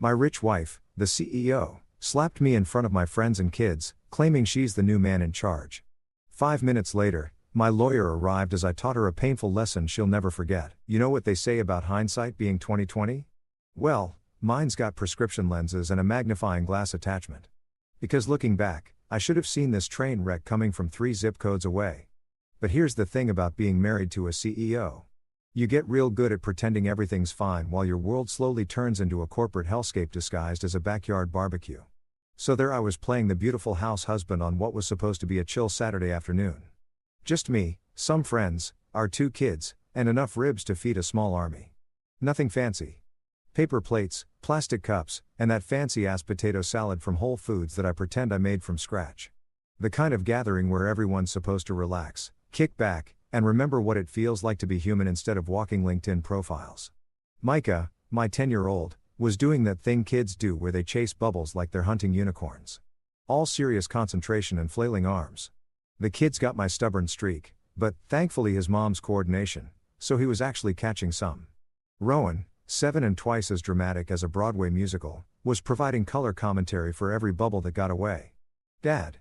My rich wife, the CEO, slapped me in front of my friends and kids, claiming she's the new man in charge. 5 minutes later, my lawyer arrived as I taught her a painful lesson she'll never forget. You know what they say about hindsight being 20/20? Well, mine's got prescription lenses and a magnifying glass attachment. Because looking back, I should have seen this train wreck coming from 3 zip codes away. But here's the thing about being married to a CEO. You get real good at pretending everything's fine while your world slowly turns into a corporate hellscape disguised as a backyard barbecue. So there I was playing the beautiful house husband on what was supposed to be a chill Saturday afternoon. Just me, some friends, our 2 kids, and enough ribs to feed a small army. Nothing fancy. Paper plates, plastic cups, and that fancy-ass potato salad from Whole Foods that I pretend I made from scratch. The kind of gathering where everyone's supposed to relax, kick back, and remember what it feels like to be human instead of walking LinkedIn profiles. Micah, my 10-year-old, was doing that thing kids do where they chase bubbles like they're hunting unicorns. All serious concentration and flailing arms. The kid's got my stubborn streak, but thankfully his mom's coordination, so he was actually catching some. Rowan, 7 and twice as dramatic as a Broadway musical, was providing color commentary for every bubble that got away. Dad,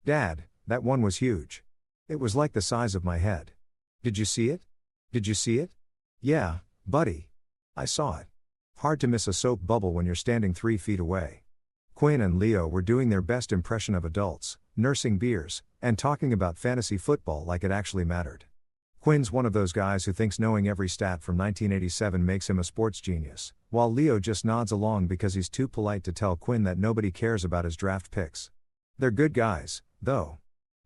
that one was huge. It was like the size of my head. Did you see it? Did you see it? Yeah, buddy. I saw it. Hard to miss a soap bubble when you're standing 3 feet away. Quinn and Leo were doing their best impression of adults, nursing beers, and talking about fantasy football like it actually mattered. Quinn's one of those guys who thinks knowing every stat from 1987 makes him a sports genius, while Leo just nods along because he's too polite to tell Quinn that nobody cares about his draft picks. They're good guys, though.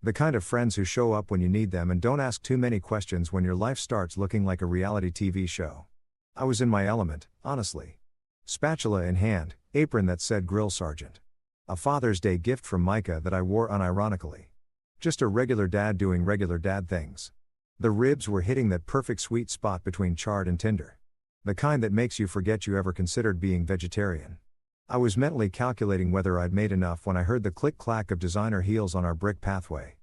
The kind of friends who show up when you need them and don't ask too many questions when your life starts looking like a reality TV show. I was in my element, honestly. Spatula in hand, apron that said Grill Sergeant. A Father's Day gift from Micah that I wore unironically. Just a regular dad doing regular dad things. The ribs were hitting that perfect sweet spot between charred and tender. The kind that makes you forget you ever considered being vegetarian. I was mentally calculating whether I'd made enough when I heard the click-clack of designer heels on our brick pathway.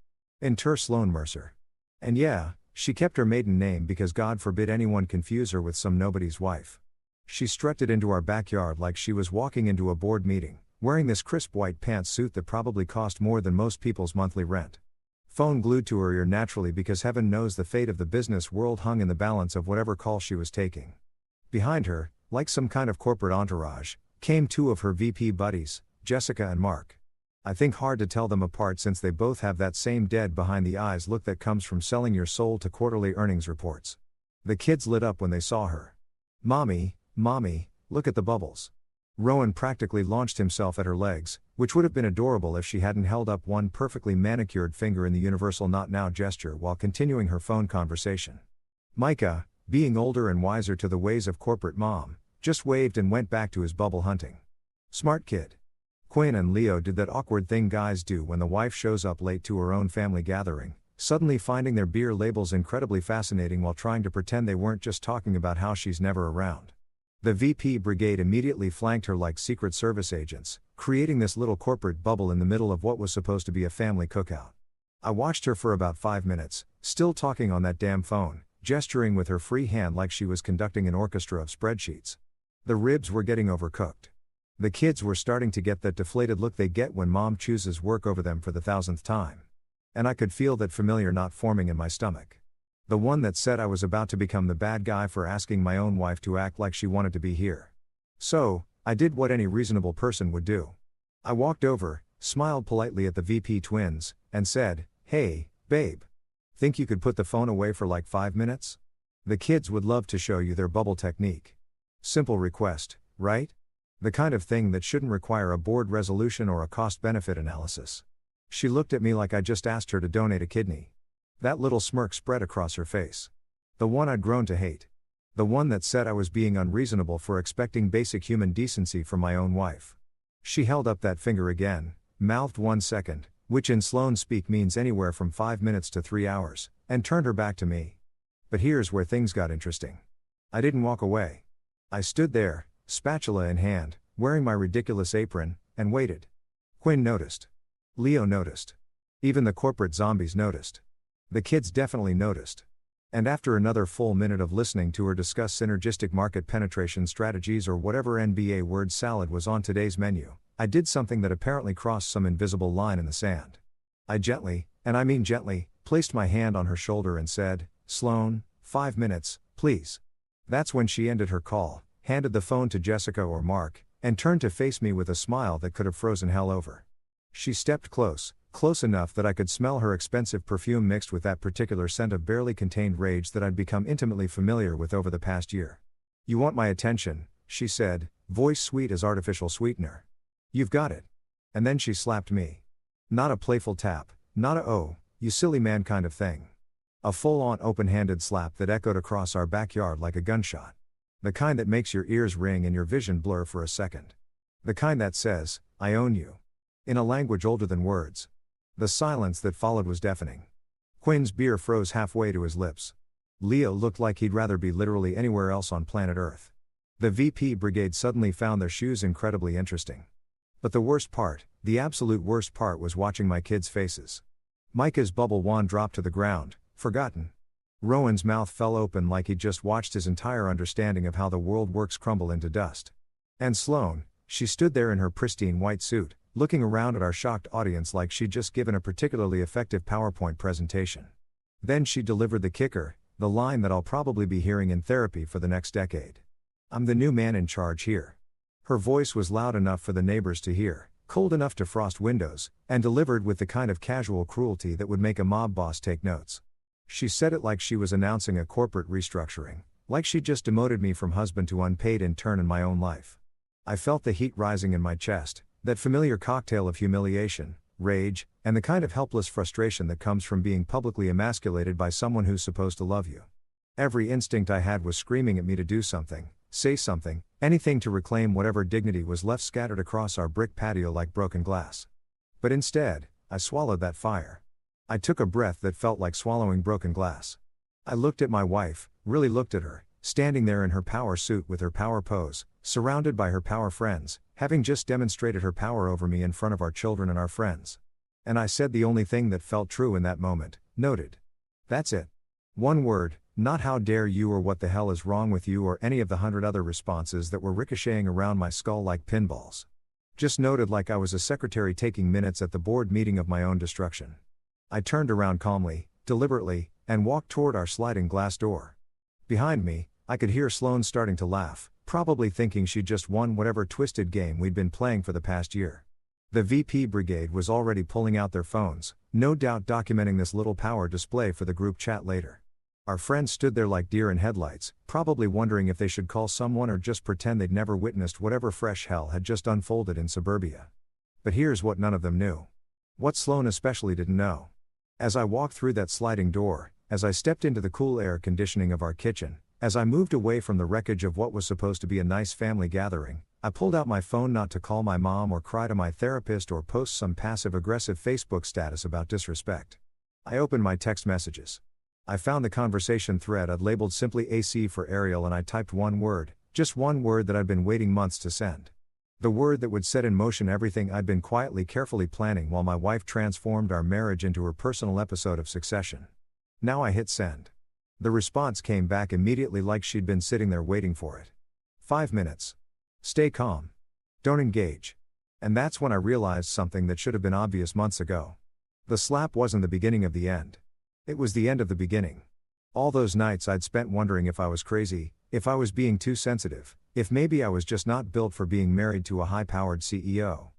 Enter Sloane Mercer. And yeah, she kept her maiden name because God forbid anyone confuse her with some nobody's wife. She strutted into our backyard like she was walking into a board meeting, wearing this crisp white pantsuit that probably cost more than most people's monthly rent. Phone glued to her ear naturally because heaven knows the fate of the business world hung in the balance of whatever call she was taking. Behind her, like some kind of corporate entourage, came 2 of her VP buddies, Jessica and Mark. I think hard to tell them apart since they both have that same dead behind the eyes look that comes from selling your soul to quarterly earnings reports. The kids lit up when they saw her. Mommy, look at the bubbles. Rowan practically launched himself at her legs, which would have been adorable if she hadn't held up one perfectly manicured finger in the universal not now gesture while continuing her phone conversation. Micah, being older and wiser to the ways of corporate mom, just waved and went back to his bubble hunting. Smart kid. Quinn and Leo did that awkward thing guys do when the wife shows up late to her own family gathering, suddenly finding their beer labels incredibly fascinating while trying to pretend they weren't just talking about how she's never around. The VP brigade immediately flanked her like Secret Service agents, creating this little corporate bubble in the middle of what was supposed to be a family cookout. I watched her for about 5 minutes, still talking on that damn phone, gesturing with her free hand like she was conducting an orchestra of spreadsheets. The ribs were getting overcooked. The kids were starting to get that deflated look they get when mom chooses work over them for the 1000th time. And I could feel that familiar knot forming in my stomach. The one that said I was about to become the bad guy for asking my own wife to act like she wanted to be here. So, I did what any reasonable person would do. I walked over, smiled politely at the VP twins, and said, "Hey, babe. Think you could put the phone away for like 5 minutes? The kids would love to show you their bubble technique." Simple request, right? The kind of thing that shouldn't require a board resolution or a cost-benefit analysis. She looked at me like I just asked her to donate a kidney. That little smirk spread across her face. The one I'd grown to hate. The one that said I was being unreasonable for expecting basic human decency from my own wife. She held up that finger again, mouthed 1 second, which in Sloane speak means anywhere from 5 minutes to 3 hours, and turned her back to me. But here's where things got interesting. I didn't walk away. I stood there, spatula in hand, wearing my ridiculous apron, and waited. Quinn noticed. Leo noticed. Even the corporate zombies noticed. The kids definitely noticed. And after another full minute of listening to her discuss synergistic market penetration strategies or whatever NBA word salad was on today's menu, I did something that apparently crossed some invisible line in the sand. I gently, and I mean gently, placed my hand on her shoulder and said, "Sloan, 5 minutes, please." That's when she ended her call, handed the phone to Jessica or Mark, and turned to face me with a smile that could have frozen hell over. She stepped close enough that I could smell her expensive perfume mixed with that particular scent of barely contained rage that I'd become intimately familiar with over the past year. "You want my attention," she said, voice sweet as artificial sweetener. "You've got it." And then she slapped me. Not a playful tap, not a "oh, you silly man" kind of thing. A full-on open-handed slap that echoed across our backyard like a gunshot. The kind that makes your ears ring and your vision blur for a second. The kind that says, "I own you." In a language older than words. The silence that followed was deafening. Quinn's beer froze halfway to his lips. Leo looked like he'd rather be literally anywhere else on planet Earth. The VP brigade suddenly found their shoes incredibly interesting. But the worst part, the absolute worst part, was watching my kids' faces. Micah's bubble wand dropped to the ground, forgotten. Rowan's mouth fell open like he'd just watched his entire understanding of how the world works crumble into dust. And Sloan, she stood there in her pristine white suit, looking around at our shocked audience like she'd just given a particularly effective PowerPoint presentation. Then she delivered the kicker, the line that I'll probably be hearing in therapy for the next decade. "I'm the new man in charge here." Her voice was loud enough for the neighbors to hear, cold enough to frost windows, and delivered with the kind of casual cruelty that would make a mob boss take notes. She said it like she was announcing a corporate restructuring, like she'd just demoted me from husband to unpaid intern in my own life. I felt the heat rising in my chest, that familiar cocktail of humiliation, rage, and the kind of helpless frustration that comes from being publicly emasculated by someone who's supposed to love you. Every instinct I had was screaming at me to do something, say something, anything to reclaim whatever dignity was left scattered across our brick patio like broken glass. But instead, I swallowed that fire. I took a breath that felt like swallowing broken glass. I looked at my wife, really looked at her, standing there in her power suit with her power pose, surrounded by her power friends, having just demonstrated her power over me in front of our children and our friends. And I said the only thing that felt true in that moment, noted. That's it. One word, not "how dare you" or "what the hell is wrong with you" or any of the 100 other responses that were ricocheting around my skull like pinballs. Just noted like I was a secretary taking minutes at the board meeting of my own destruction. I turned around calmly, deliberately, and walked toward our sliding glass door. Behind me, I could hear Sloan starting to laugh, probably thinking she'd just won whatever twisted game we'd been playing for the past year. The VP brigade was already pulling out their phones, no doubt documenting this little power display for the group chat later. Our friends stood there like deer in headlights, probably wondering if they should call someone or just pretend they'd never witnessed whatever fresh hell had just unfolded in suburbia. But here's what none of them knew. What Sloan especially didn't know. As I walked through that sliding door, as I stepped into the cool air conditioning of our kitchen, as I moved away from the wreckage of what was supposed to be a nice family gathering, I pulled out my phone not to call my mom or cry to my therapist or post some passive-aggressive Facebook status about disrespect. I opened my text messages. I found the conversation thread I'd labeled simply AC for Ariel, and I typed one word, just one word that I'd been waiting months to send. The word that would set in motion everything I'd been quietly carefully planning while my wife transformed our marriage into her personal episode of Succession. Now I hit send. The response came back immediately like she'd been sitting there waiting for it. 5 minutes. Stay calm. Don't engage. And that's when I realized something that should have been obvious months ago. The slap wasn't the beginning of the end. It was the end of the beginning. All those nights I'd spent wondering if I was crazy, if I was being too sensitive, if maybe I was just not built for being married to a high-powered CEO.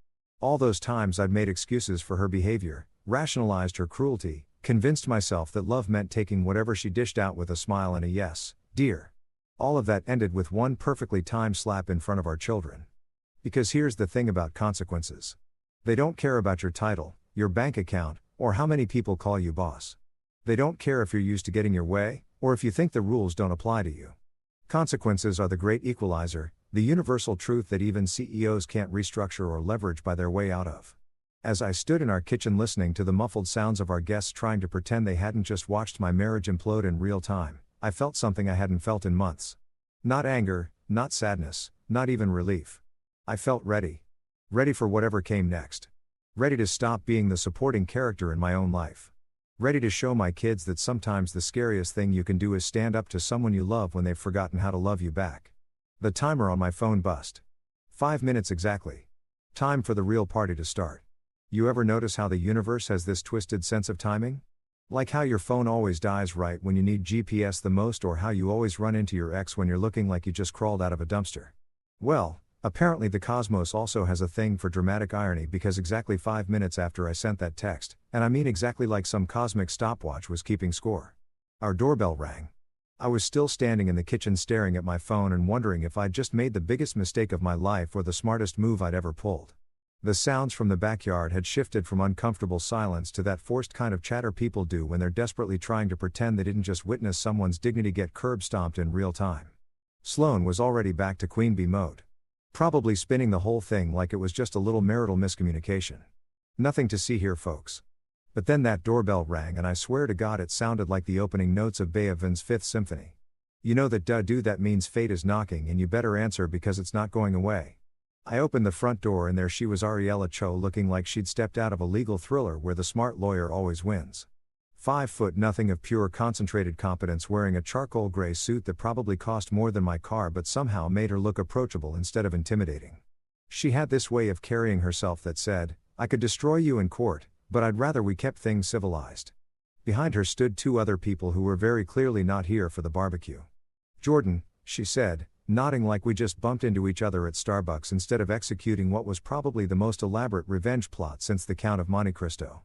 All those times I'd made excuses for her behavior, rationalized her cruelty, convinced myself that love meant taking whatever she dished out with a smile and a "yes, dear." All of that ended with one perfectly timed slap in front of our children. Because here's the thing about consequences. They don't care about your title, your bank account, or how many people call you boss. They don't care if you're used to getting your way, or if you think the rules don't apply to you. Consequences are the great equalizer, the universal truth that even CEOs can't restructure or leverage by their way out of. As I stood in our kitchen listening to the muffled sounds of our guests trying to pretend they hadn't just watched my marriage implode in real time, I felt something I hadn't felt in months. Not anger, not sadness, not even relief. I felt ready. Ready for whatever came next. Ready to stop being the supporting character in my own life. Ready to show my kids that sometimes the scariest thing you can do is stand up to someone you love when they've forgotten how to love you back. The timer on my phone bust. 5 minutes exactly. Time for the real party to start. You ever notice how the universe has this twisted sense of timing? Like how your phone always dies right when you need GPS the most, or how you always run into your ex when you're looking like you just crawled out of a dumpster. Well, apparently the cosmos also has a thing for dramatic irony, because exactly 5 minutes after I sent that text, and I mean exactly like some cosmic stopwatch was keeping score, our doorbell rang. I was still standing in the kitchen staring at my phone and wondering if I'd just made the biggest mistake of my life or the smartest move I'd ever pulled. The sounds from the backyard had shifted from uncomfortable silence to that forced kind of chatter people do when they're desperately trying to pretend they didn't just witness someone's dignity get curb stomped in real time. Sloane was already back to queen bee mode. Probably spinning the whole thing like it was just a little marital miscommunication. Nothing to see here, folks. But then that doorbell rang, and I swear to God it sounded like the opening notes of Beethoven's Fifth Symphony. You know that that means fate is knocking and you better answer because it's not going away. I opened the front door and there she was, Ariella Cho, looking like she'd stepped out of a legal thriller where the smart lawyer always wins. 5'0" of pure concentrated competence, wearing a charcoal gray suit that probably cost more than my car but somehow made her look approachable instead of intimidating. She had this way of carrying herself that said, "I could destroy you in court, but I'd rather we kept things civilized." Behind her stood two other people who were very clearly not here for the barbecue. "Jordan," she said, nodding like we just bumped into each other at Starbucks instead of executing what was probably the most elaborate revenge plot since the Count of Monte Cristo.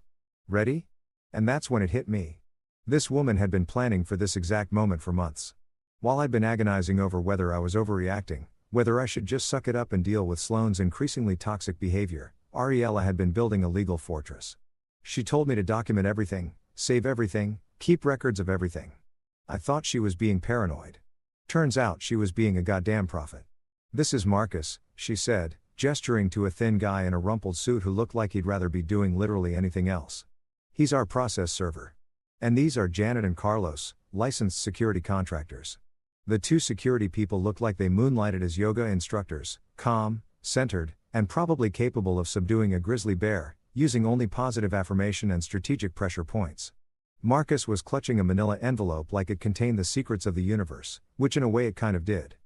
"Ready?" And that's when it hit me. This woman had been planning for this exact moment for months. While I'd been agonizing over whether I was overreacting, whether I should just suck it up and deal with Sloane's increasingly toxic behavior, Ariella had been building a legal fortress. She told me to document everything, save everything, keep records of everything. I thought she was being paranoid. Turns out she was being a goddamn prophet. "This is Marcus," she said, gesturing to a thin guy in a rumpled suit who looked like he'd rather be doing literally anything else. "He's our process server. And these are Janet and Carlos, licensed security contractors." The two security people looked like they moonlighted as yoga instructors, calm, centered, and probably capable of subduing a grizzly bear, using only positive affirmation and strategic pressure points. Marcus was clutching a manila envelope like it contained the secrets of the universe, which in a way it kind of did.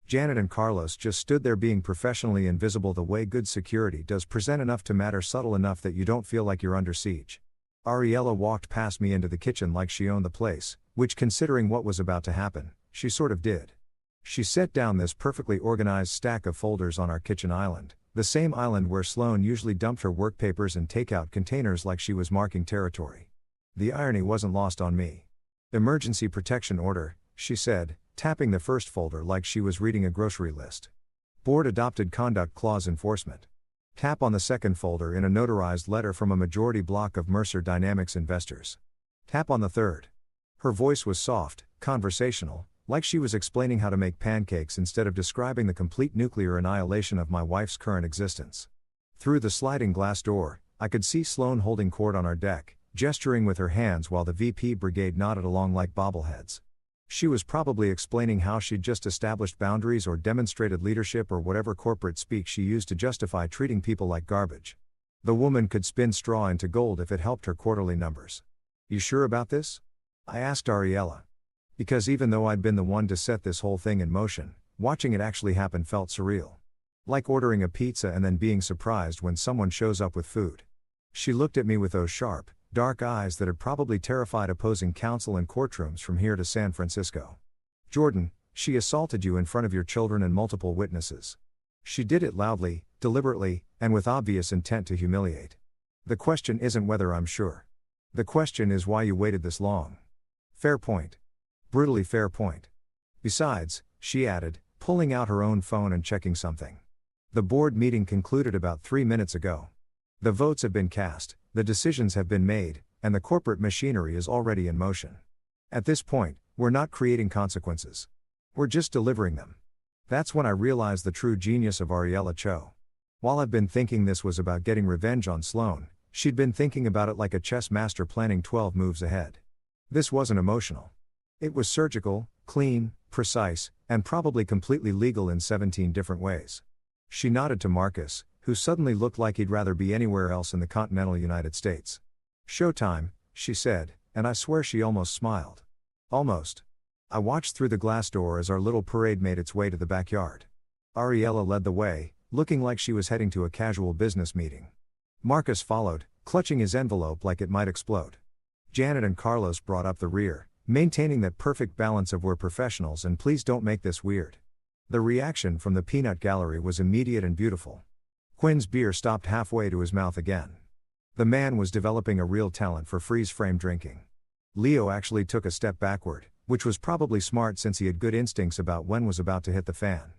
Janet and Carlos just stood there being professionally invisible the way good security does, present enough to matter, subtle enough that you don't feel like you're under siege. Ariella walked past me into the kitchen like she owned the place, which, considering what was about to happen, she sort of did. She set down this perfectly organized stack of folders on our kitchen island, the same island where Sloane usually dumped her work papers and takeout containers like she was marking territory. The irony wasn't lost on me. "Emergency protection order," she said, tapping the first folder like she was reading a grocery list. "Board adopted conduct clause enforcement." Tap on the second folder in a notarized letter from a majority block of Mercer Dynamics investors. Tap on the third. Her voice was soft, conversational, like she was explaining how to make pancakes instead of describing the complete nuclear annihilation of my wife's current existence. Through the sliding glass door, I could see Sloane holding court on our deck, gesturing with her hands while the VP brigade nodded along like bobbleheads. She was probably explaining how she'd just established boundaries or demonstrated leadership or whatever corporate speak she used to justify treating people like garbage. The woman could spin straw into gold if it helped her quarterly numbers. "You sure about this?" I asked Ariella. Because even though I'd been the one to set this whole thing in motion, watching it actually happen felt surreal. Like ordering a pizza and then being surprised when someone shows up with food. She looked at me with those sharp, dark eyes that had probably terrified opposing counsel in courtrooms from here to San Francisco. "Jordan, she assaulted you in front of your children and multiple witnesses. She did it loudly, deliberately, and with obvious intent to humiliate. The question isn't whether I'm sure. The question is why you waited this long." Fair point. Brutally fair point. "Besides," she added, pulling out her own phone and checking something. "The board meeting concluded about 3 minutes ago. The votes have been cast, the decisions have been made, and the corporate machinery is already in motion. At this point, we're not creating consequences. We're just delivering them." That's when I realized the true genius of Ariella Cho. While I've been thinking this was about getting revenge on Sloane, she'd been thinking about it like a chess master planning 12 moves ahead. This wasn't emotional. It was surgical, clean, precise, and probably completely legal in 17 different ways. She nodded to Marcus, who suddenly looked like he'd rather be anywhere else in the continental United States. "Showtime," she said, and I swear she almost smiled. Almost. I watched through the glass door as our little parade made its way to the backyard. Ariella led the way, looking like she was heading to a casual business meeting. Marcus followed, clutching his envelope like it might explode. Janet and Carlos brought up the rear, maintaining that perfect balance of "we're professionals and please don't make this weird." The reaction from the peanut gallery was immediate and beautiful. Quinn's beer stopped halfway to his mouth again. The man was developing a real talent for freeze-frame drinking. Leo actually took a step backward, which was probably smart since he had good instincts about when was about to hit the fan.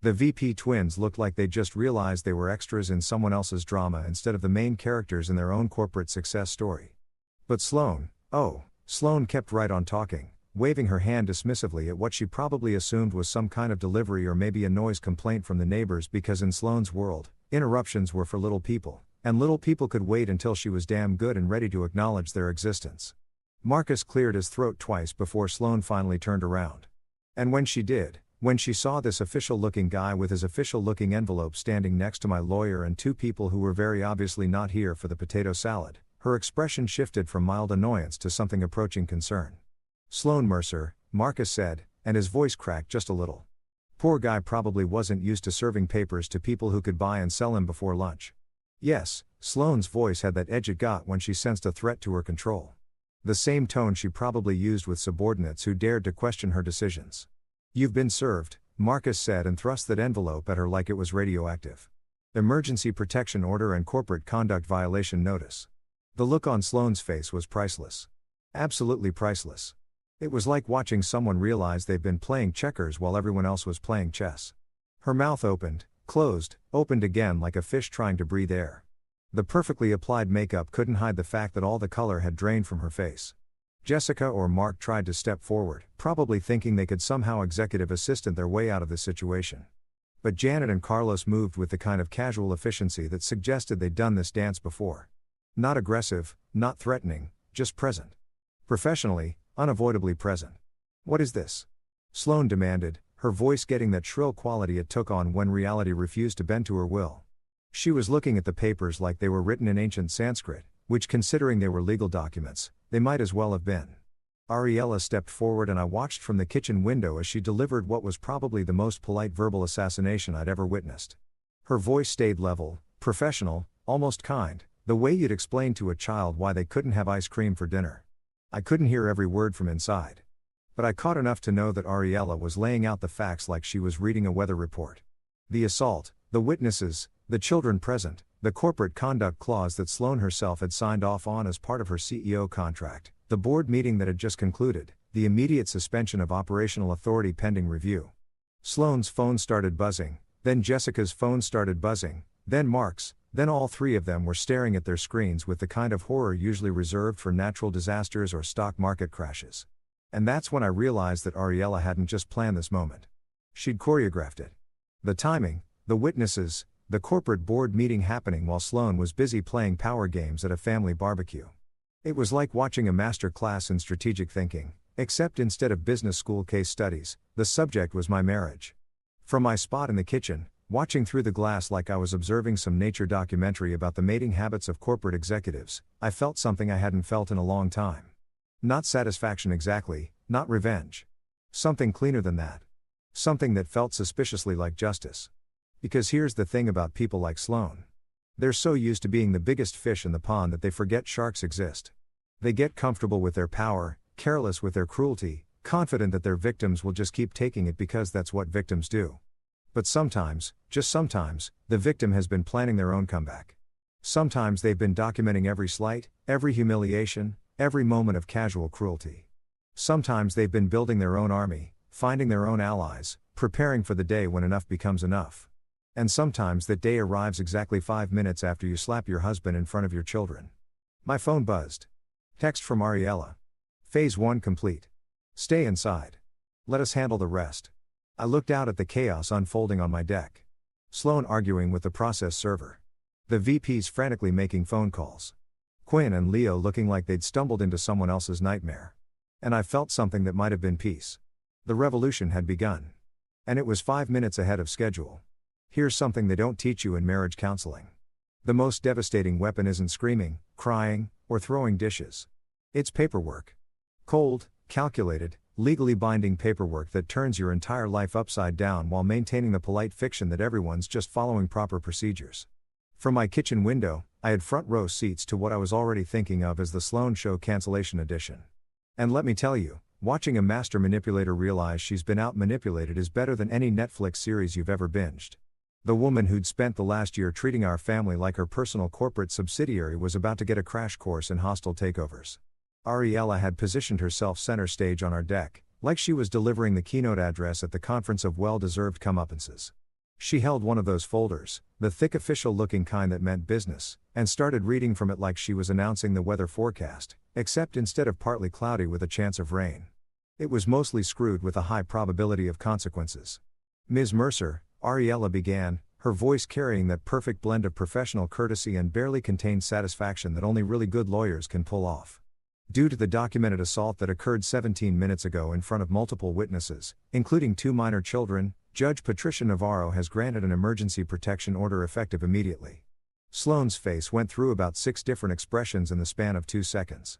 The VP twins looked like they'd just realized they were extras in someone else's drama instead of the main characters in their own corporate success story. But Sloane kept right on talking, waving her hand dismissively at what she probably assumed was some kind of delivery or maybe a noise complaint from the neighbors, because in Sloane's world, interruptions were for little people, and little people could wait until she was damn good and ready to acknowledge their existence. Marcus cleared his throat twice before Sloane finally turned around. And when she did, when she saw this official-looking guy with his official-looking envelope standing next to my lawyer and two people who were very obviously not here for the potato salad, her expression shifted from mild annoyance to something approaching concern. "Sloane Mercer," Marcus said, and his voice cracked just a little. Poor guy probably wasn't used to serving papers to people who could buy and sell him before lunch. Yes, Sloane's voice had that edge it got when she sensed a threat to her control. The same tone she probably used with subordinates who dared to question her decisions. "You've been served," Marcus said, and thrust that envelope at her like it was radioactive. "Emergency protection order and corporate conduct violation notice." The look on Sloane's face was priceless. Absolutely priceless. It was like watching someone realize they've been playing checkers while everyone else was playing chess. Her mouth opened, closed, opened again like a fish trying to breathe air. The perfectly applied makeup couldn't hide the fact that all the color had drained from her face. Jessica or Mark tried to step forward, probably thinking they could somehow executive assistant their way out of this situation. But Janet and Carlos moved with the kind of casual efficiency that suggested they'd done this dance before. Not aggressive, not threatening, just present. Professionally, unavoidably present. "What is this?" Sloane demanded, her voice getting that shrill quality it took on when reality refused to bend to her will. She was looking at the papers like they were written in ancient Sanskrit, which, considering they were legal documents, they might as well have been. Ariella stepped forward and I watched from the kitchen window as she delivered what was probably the most polite verbal assassination I'd ever witnessed. Her voice stayed level, professional, almost kind, the way you'd explain to a child why they couldn't have ice cream for dinner. I couldn't hear every word from inside. But I caught enough to know that Ariella was laying out the facts like she was reading a weather report. The assault, the witnesses, the children present, the corporate conduct clause that Sloane herself had signed off on as part of her CEO contract, the board meeting that had just concluded, the immediate suspension of operational authority pending review. Sloane's phone started buzzing, then Jessica's phone started buzzing, then Mark's, then all three of them were staring at their screens with the kind of horror usually reserved for natural disasters or stock market crashes. And that's when I realized that Ariella hadn't just planned this moment. She'd choreographed it. The timing, the witnesses, the corporate board meeting happening while Sloane was busy playing power games at a family barbecue. It was like watching a master class in strategic thinking, except instead of business school case studies, the subject was my marriage. From my spot in the kitchen, watching through the glass like I was observing some nature documentary about the mating habits of corporate executives, I felt something I hadn't felt in a long time. Not satisfaction exactly, not revenge. Something cleaner than that. Something that felt suspiciously like justice. Because here's the thing about people like Sloane. They're so used to being the biggest fish in the pond that they forget sharks exist. They get comfortable with their power, careless with their cruelty, confident that their victims will just keep taking it because that's what victims do. But sometimes, just sometimes, the victim has been planning their own comeback. Sometimes they've been documenting every slight, every humiliation, every moment of casual cruelty. Sometimes they've been building their own army, finding their own allies, preparing for the day when enough becomes enough. And sometimes that day arrives exactly 5 minutes after you slap your husband in front of your children. My phone buzzed. Text from Ariella. Phase 1 complete. Stay inside. Let us handle the rest. I looked out at the chaos unfolding on my deck. Sloane arguing with the process server. The VPs frantically making phone calls. Quinn and Leo looking like they'd stumbled into someone else's nightmare. And I felt something that might have been peace. The revolution had begun. And it was 5 minutes ahead of schedule. Here's something they don't teach you in marriage counseling. The most devastating weapon isn't screaming, crying, or throwing dishes. It's paperwork. Cold, calculated, legally binding paperwork that turns your entire life upside down while maintaining the polite fiction that everyone's just following proper procedures. From my kitchen window, I had front row seats to what I was already thinking of as the Sloan Show cancellation edition. And let me tell you, watching a master manipulator realize she's been out-manipulated is better than any Netflix series you've ever binged. The woman who'd spent the last year treating our family like her personal corporate subsidiary was about to get a crash course in hostile takeovers. Ariella had positioned herself center stage on our deck, like she was delivering the keynote address at the conference of well-deserved comeuppances. She held one of those folders, the thick official-looking kind that meant business, and started reading from it like she was announcing the weather forecast, except instead of partly cloudy with a chance of rain. It was mostly screwed with a high probability of consequences. Ms. Mercer, Ariella began, her voice carrying that perfect blend of professional courtesy and barely contained satisfaction that only really good lawyers can pull off. Due to the documented assault that occurred 17 minutes ago in front of multiple witnesses, including 2 minor children, Judge Patricia Navarro has granted an emergency protection order effective immediately. Sloane's face went through about 6 different expressions in the span of 2 seconds.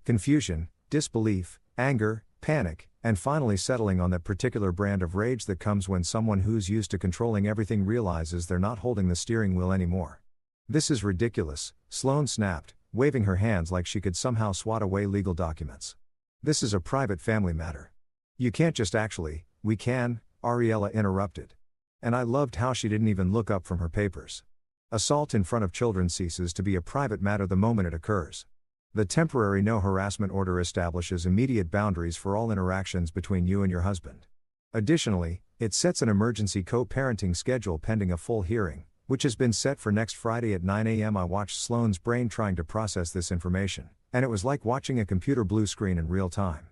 Confusion, disbelief, anger, panic, and finally settling on that particular brand of rage that comes when someone who's used to controlling everything realizes they're not holding the steering wheel anymore. "This is ridiculous," Sloane snapped, waving her hands like she could somehow swat away legal documents. "This is a private family matter. You can't just actually, we can," Ariella interrupted. And I loved how she didn't even look up from her papers. Assault in front of children ceases to be a private matter the moment it occurs. The temporary no harassment order establishes immediate boundaries for all interactions between you and your husband. Additionally, it sets an emergency co-parenting schedule pending a full hearing, which has been set for next Friday at 9 a.m. I watched Sloane's brain trying to process this information, and it was like watching a computer blue screen in real time.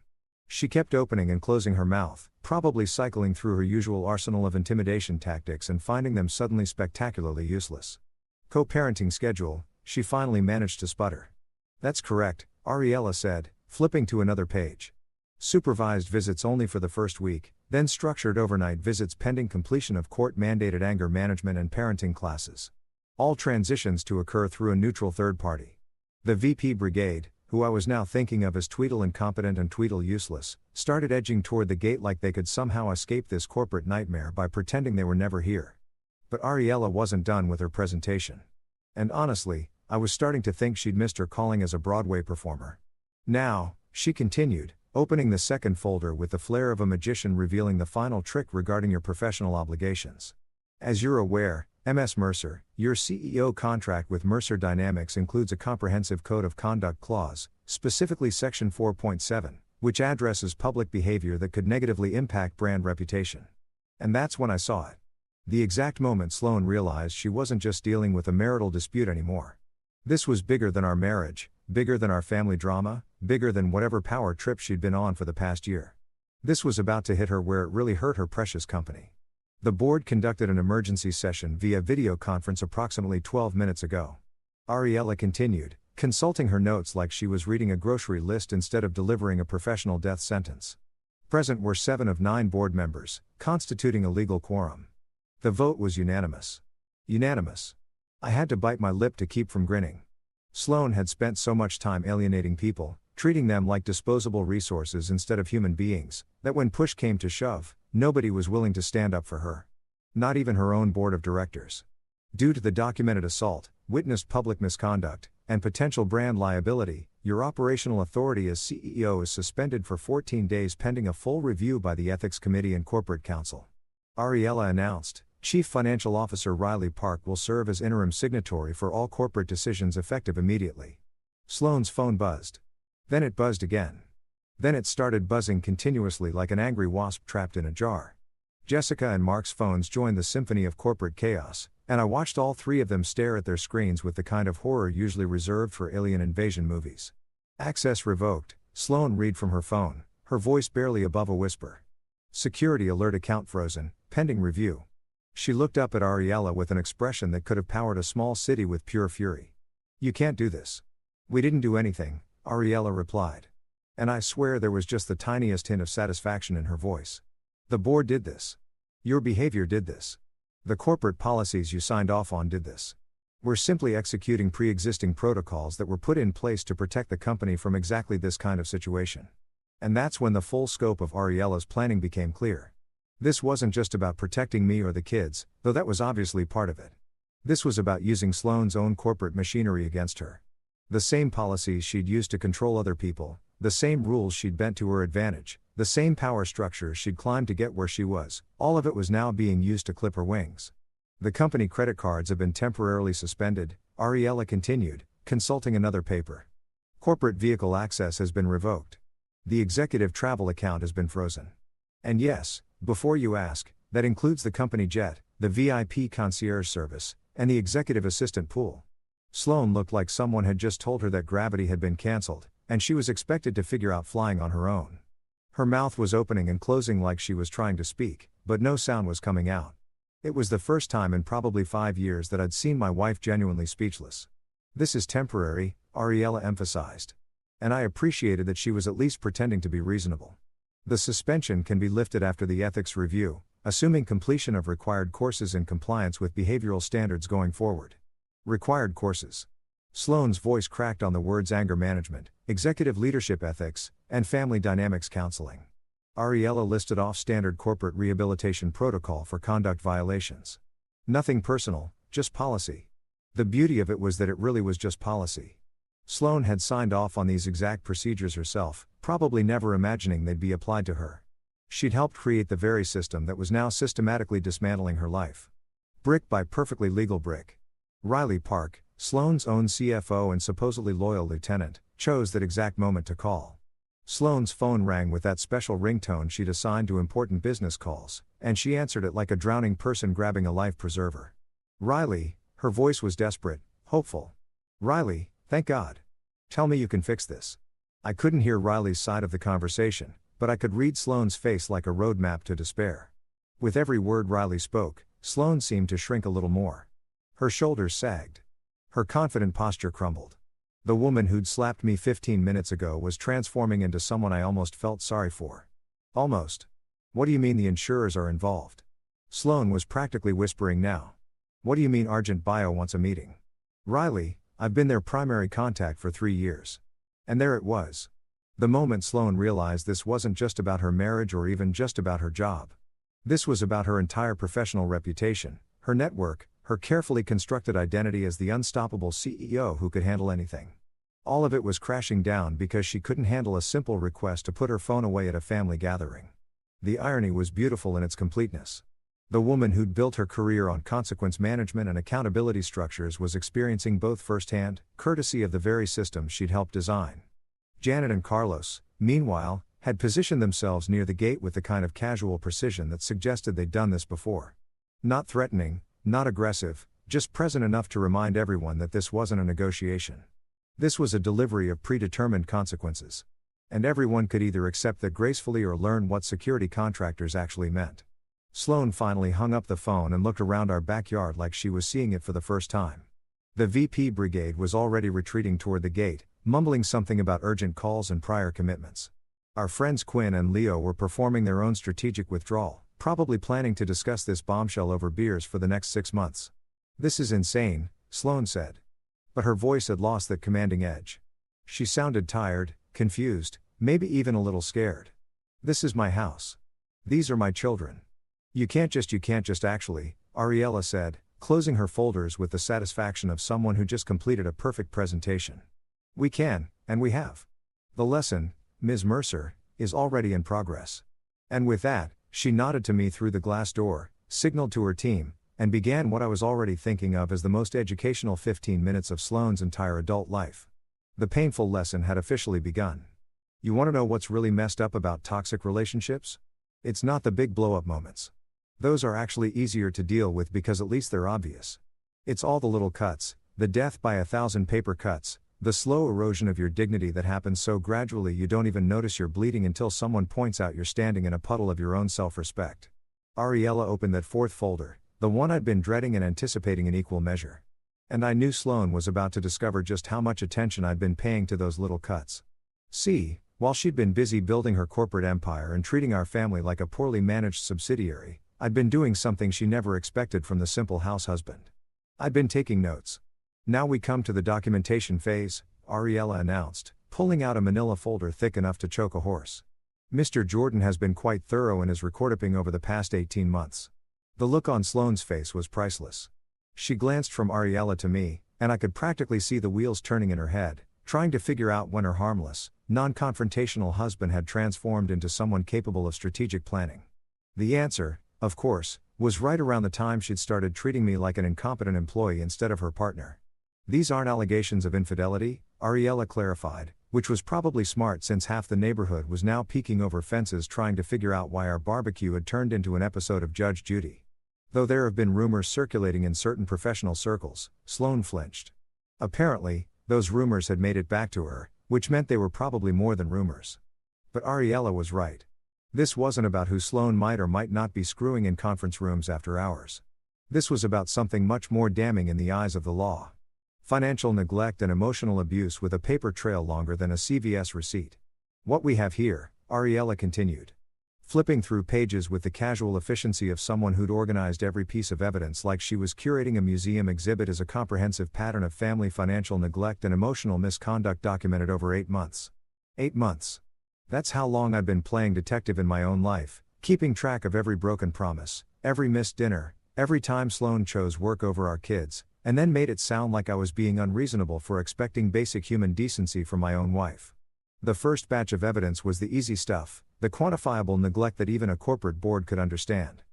She kept opening and closing her mouth, probably cycling through her usual arsenal of intimidation tactics and finding them suddenly spectacularly useless. "Co-parenting schedule," she finally managed to sputter. "That's correct," Ariella said, flipping to another page. "Supervised visits only for the first week, then structured overnight visits pending completion of court-mandated anger management and parenting classes. All transitions to occur through a neutral third party." The VP Brigade, who I was now thinking of as Tweedle incompetent and Tweedle useless, started edging toward the gate like they could somehow escape this corporate nightmare by pretending they were never here. But Ariella wasn't done with her presentation. And honestly, I was starting to think she'd missed her calling as a Broadway performer. "Now," she continued, opening the second folder with the flair of a magician revealing the final trick regarding your professional obligations. "As you're aware, Ms. Mercer, your CEO contract with Mercer Dynamics includes a comprehensive code of conduct clause, specifically Section 4.7, which addresses public behavior that could negatively impact brand reputation." And that's when I saw it. The exact moment Sloane realized she wasn't just dealing with a marital dispute anymore. This was bigger than our marriage, bigger than our family drama, bigger than whatever power trip she'd been on for the past year. This was about to hit her where it really hurt her precious company. The board conducted an emergency session via video conference approximately 12 minutes ago. Ariella continued, consulting her notes like she was reading a grocery list instead of delivering a professional death sentence. Present were 7 of 9 board members, constituting a legal quorum. The vote was unanimous. Unanimous. I had to bite my lip to keep from grinning. Sloane had spent so much time alienating people, treating them like disposable resources instead of human beings, that when push came to shove, nobody was willing to stand up for her. Not even her own board of directors. Due to the documented assault, witnessed public misconduct, and potential brand liability, your operational authority as CEO is suspended for 14 days pending a full review by the Ethics Committee and Corporate Counsel. Ariella announced, Chief Financial Officer Riley Park will serve as interim signatory for all corporate decisions effective immediately. Sloane's phone buzzed. Then it buzzed again. Then it started buzzing continuously like an angry wasp trapped in a jar. Jessica and Mark's phones joined the symphony of corporate chaos, and I watched all 3 of them stare at their screens with the kind of horror usually reserved for alien invasion movies. "Access revoked," Sloane read from her phone, her voice barely above a whisper. "Security alert account frozen, pending review." She looked up at Ariella with an expression that could have powered a small city with pure fury. "You can't do this." "We didn't do anything," Ariella replied. And I swear there was just the tiniest hint of satisfaction in her voice. "The board did this. Your behavior did this. The corporate policies you signed off on did this. We're simply executing pre-existing protocols that were put in place to protect the company from exactly this kind of situation. And that's when the full scope of Ariella's planning became clear. This wasn't just about protecting me or the kids, though that was obviously part of it. This was about using Sloane's own corporate machinery against her. The same policies she'd used to control other people, the same rules she'd bent to her advantage, the same power structures she'd climbed to get where she was, all of it was now being used to clip her wings. The company credit cards have been temporarily suspended, Ariella continued, consulting another paper. Corporate vehicle access has been revoked. The executive travel account has been frozen. And yes, before you ask, that includes the company jet, the VIP concierge service, and the executive assistant pool. Sloane looked like someone had just told her that gravity had been cancelled, and she was expected to figure out flying on her own. Her mouth was opening and closing like she was trying to speak, but no sound was coming out. It was the first time in probably 5 years that I'd seen my wife genuinely speechless. This is temporary, Ariella emphasized. And I appreciated that she was at least pretending to be reasonable. The suspension can be lifted after the ethics review, assuming completion of required courses in compliance with behavioral standards going forward. Required courses. Sloane's voice cracked on the words anger management, executive leadership ethics, and family dynamics counseling. Ariella listed off standard corporate rehabilitation protocol for conduct violations. Nothing personal, just policy. The beauty of it was that it really was just policy. Sloane had signed off on these exact procedures herself, probably never imagining they'd be applied to her. She'd helped create the very system that was now systematically dismantling her life. Brick by perfectly legal brick. Riley Park, Sloane's own CFO and supposedly loyal lieutenant, chose that exact moment to call. Sloane's phone rang with that special ringtone she'd assigned to important business calls, and she answered it like a drowning person grabbing a life preserver. Riley, her voice was desperate, hopeful. Riley, thank God. Tell me you can fix this. I couldn't hear Riley's side of the conversation, but I could read Sloane's face like a roadmap to despair. With every word Riley spoke, Sloane seemed to shrink a little more. Her shoulders sagged. Her confident posture crumbled. The woman who'd slapped me 15 minutes ago was transforming into someone I almost felt sorry for. Almost. What do you mean the insurers are involved? Sloane was practically whispering now. What do you mean Argent Bio wants a meeting? Riley, I've been their primary contact for 3 years. And there it was. The moment Sloane realized this wasn't just about her marriage or even just about her job. This was about her entire professional reputation, her network, her carefully constructed identity as the unstoppable CEO who could handle anything. All of it was crashing down because she couldn't handle a simple request to put her phone away at a family gathering. The irony was beautiful in its completeness. The woman who'd built her career on consequence management and accountability structures was experiencing both firsthand, courtesy of the very system she'd helped design. Janet and Carlos, meanwhile, had positioned themselves near the gate with the kind of casual precision that suggested they'd done this before. Not threatening, not aggressive, just present enough to remind everyone that this wasn't a negotiation. This was a delivery of predetermined consequences. And everyone could either accept that gracefully or learn what security contractors actually meant. Sloane finally hung up the phone and looked around our backyard like she was seeing it for the first time. The VP brigade was already retreating toward the gate, mumbling something about urgent calls and prior commitments. Our friends Quinn and Leo were performing their own strategic withdrawal, probably planning to discuss this bombshell over beers for the next 6 months. This is insane, Sloane said. But her voice had lost that commanding edge. She sounded tired, confused, maybe even a little scared. This is my house. These are my children. You can't just actually, Ariella said, closing her folders with the satisfaction of someone who just completed a perfect presentation. We can, and we have. The lesson, Ms. Mercer, is already in progress. And with that, she nodded to me through the glass door, signaled to her team, and began what I was already thinking of as the most educational 15 minutes of Sloane's entire adult life. The painful lesson had officially begun. You want to know what's really messed up about toxic relationships? It's not the big blow-up moments. Those are actually easier to deal with because at least they're obvious. It's all the little cuts, the death by 1,000 paper cuts, the slow erosion of your dignity that happens so gradually you don't even notice you're bleeding until someone points out you're standing in a puddle of your own self-respect. Ariella opened that fourth folder, the one I'd been dreading and anticipating in equal measure. And I knew Sloane was about to discover just how much attention I'd been paying to those little cuts. See, while she'd been busy building her corporate empire and treating our family like a poorly managed subsidiary, I'd been doing something she never expected from the simple house husband. I'd been taking notes. Now we come to the documentation phase, Ariella announced, pulling out a manila folder thick enough to choke a horse. Mr. Jordan has been quite thorough in his recording over the past 18 months. The look on Sloane's face was priceless. She glanced from Ariella to me, and I could practically see the wheels turning in her head, trying to figure out when her harmless, non-confrontational husband had transformed into someone capable of strategic planning. The answer, of course, was right around the time she'd started treating me like an incompetent employee instead of her partner. These aren't allegations of infidelity, Ariella clarified, which was probably smart since half the neighborhood was now peeking over fences trying to figure out why our barbecue had turned into an episode of Judge Judy. Though there have been rumors circulating in certain professional circles, Sloane flinched. Apparently, those rumors had made it back to her, which meant they were probably more than rumors. But Ariella was right. This wasn't about who Sloane might or might not be screwing in conference rooms after hours. This was about something much more damning in the eyes of the law. Financial neglect and emotional abuse with a paper trail longer than a CVS receipt. What we have here, Ariella continued. Flipping through pages with the casual efficiency of someone who'd organized every piece of evidence like she was curating a museum exhibit, is a comprehensive pattern of family financial neglect and emotional misconduct documented over 8 months. 8 months. That's how long I'd been playing detective in my own life, keeping track of every broken promise, every missed dinner, every time Sloane chose work over our kids, and then made it sound like I was being unreasonable for expecting basic human decency from my own wife. The first batch of evidence was the easy stuff, the quantifiable neglect that even a corporate board could understand.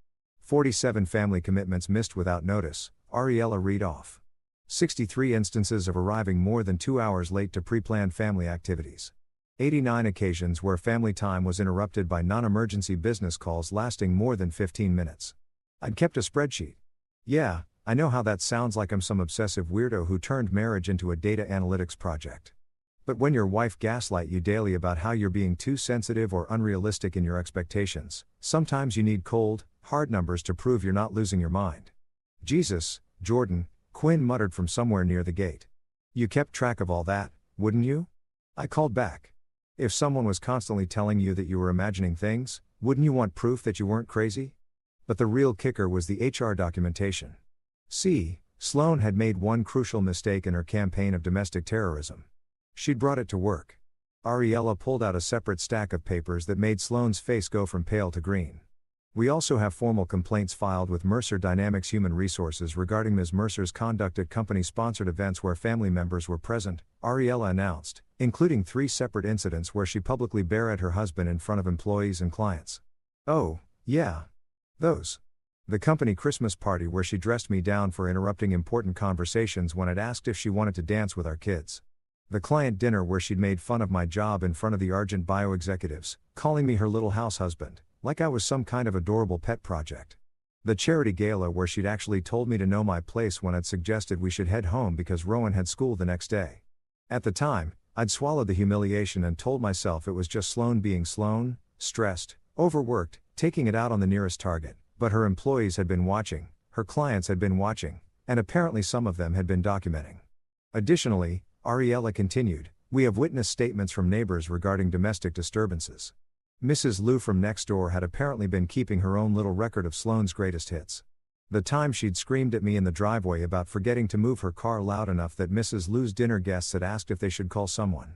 47 family commitments missed without notice, Ariella read off. 63 instances of arriving more than 2 hours late to pre-planned family activities. 89 occasions where family time was interrupted by non-emergency business calls lasting more than 15 minutes. I'd kept a spreadsheet. Yeah, I know how that sounds, like I'm some obsessive weirdo who turned marriage into a data analytics project. But when your wife gaslights you daily about how you're being too sensitive or unrealistic in your expectations, sometimes you need cold, hard numbers to prove you're not losing your mind. Jesus, Jordan, Quinn muttered from somewhere near the gate. You kept track of all that, wouldn't you? I called back. If someone was constantly telling you that you were imagining things, wouldn't you want proof that you weren't crazy? But the real kicker was the HR documentation. See, Sloane had made one crucial mistake in her campaign of domestic terrorism. She'd brought it to work. Ariella pulled out a separate stack of papers that made Sloane's face go from pale to green. We also have formal complaints filed with Mercer Dynamics Human Resources regarding Ms. Mercer's conduct at company-sponsored events where family members were present, Ariella announced, including 3 separate incidents where she publicly berated her husband in front of employees and clients. Oh, yeah. Those. The company Christmas party where she dressed me down for interrupting important conversations when I'd asked if she wanted to dance with our kids. The client dinner where she'd made fun of my job in front of the Argent Bio executives, calling me her little house husband, like I was some kind of adorable pet project. The charity gala where she'd actually told me to know my place when I'd suggested we should head home because Rowan had school the next day. At the time, I'd swallowed the humiliation and told myself it was just Sloane being Sloane, stressed, overworked, taking it out on the nearest target. But her employees had been watching, her clients had been watching, and apparently some of them had been documenting. Additionally, Ariella continued, we have witnessed statements from neighbors regarding domestic disturbances. Mrs. Liu from next door had apparently been keeping her own little record of Sloane's greatest hits. The time she'd screamed at me in the driveway about forgetting to move her car loud enough that Mrs. Liu's dinner guests had asked if they should call someone.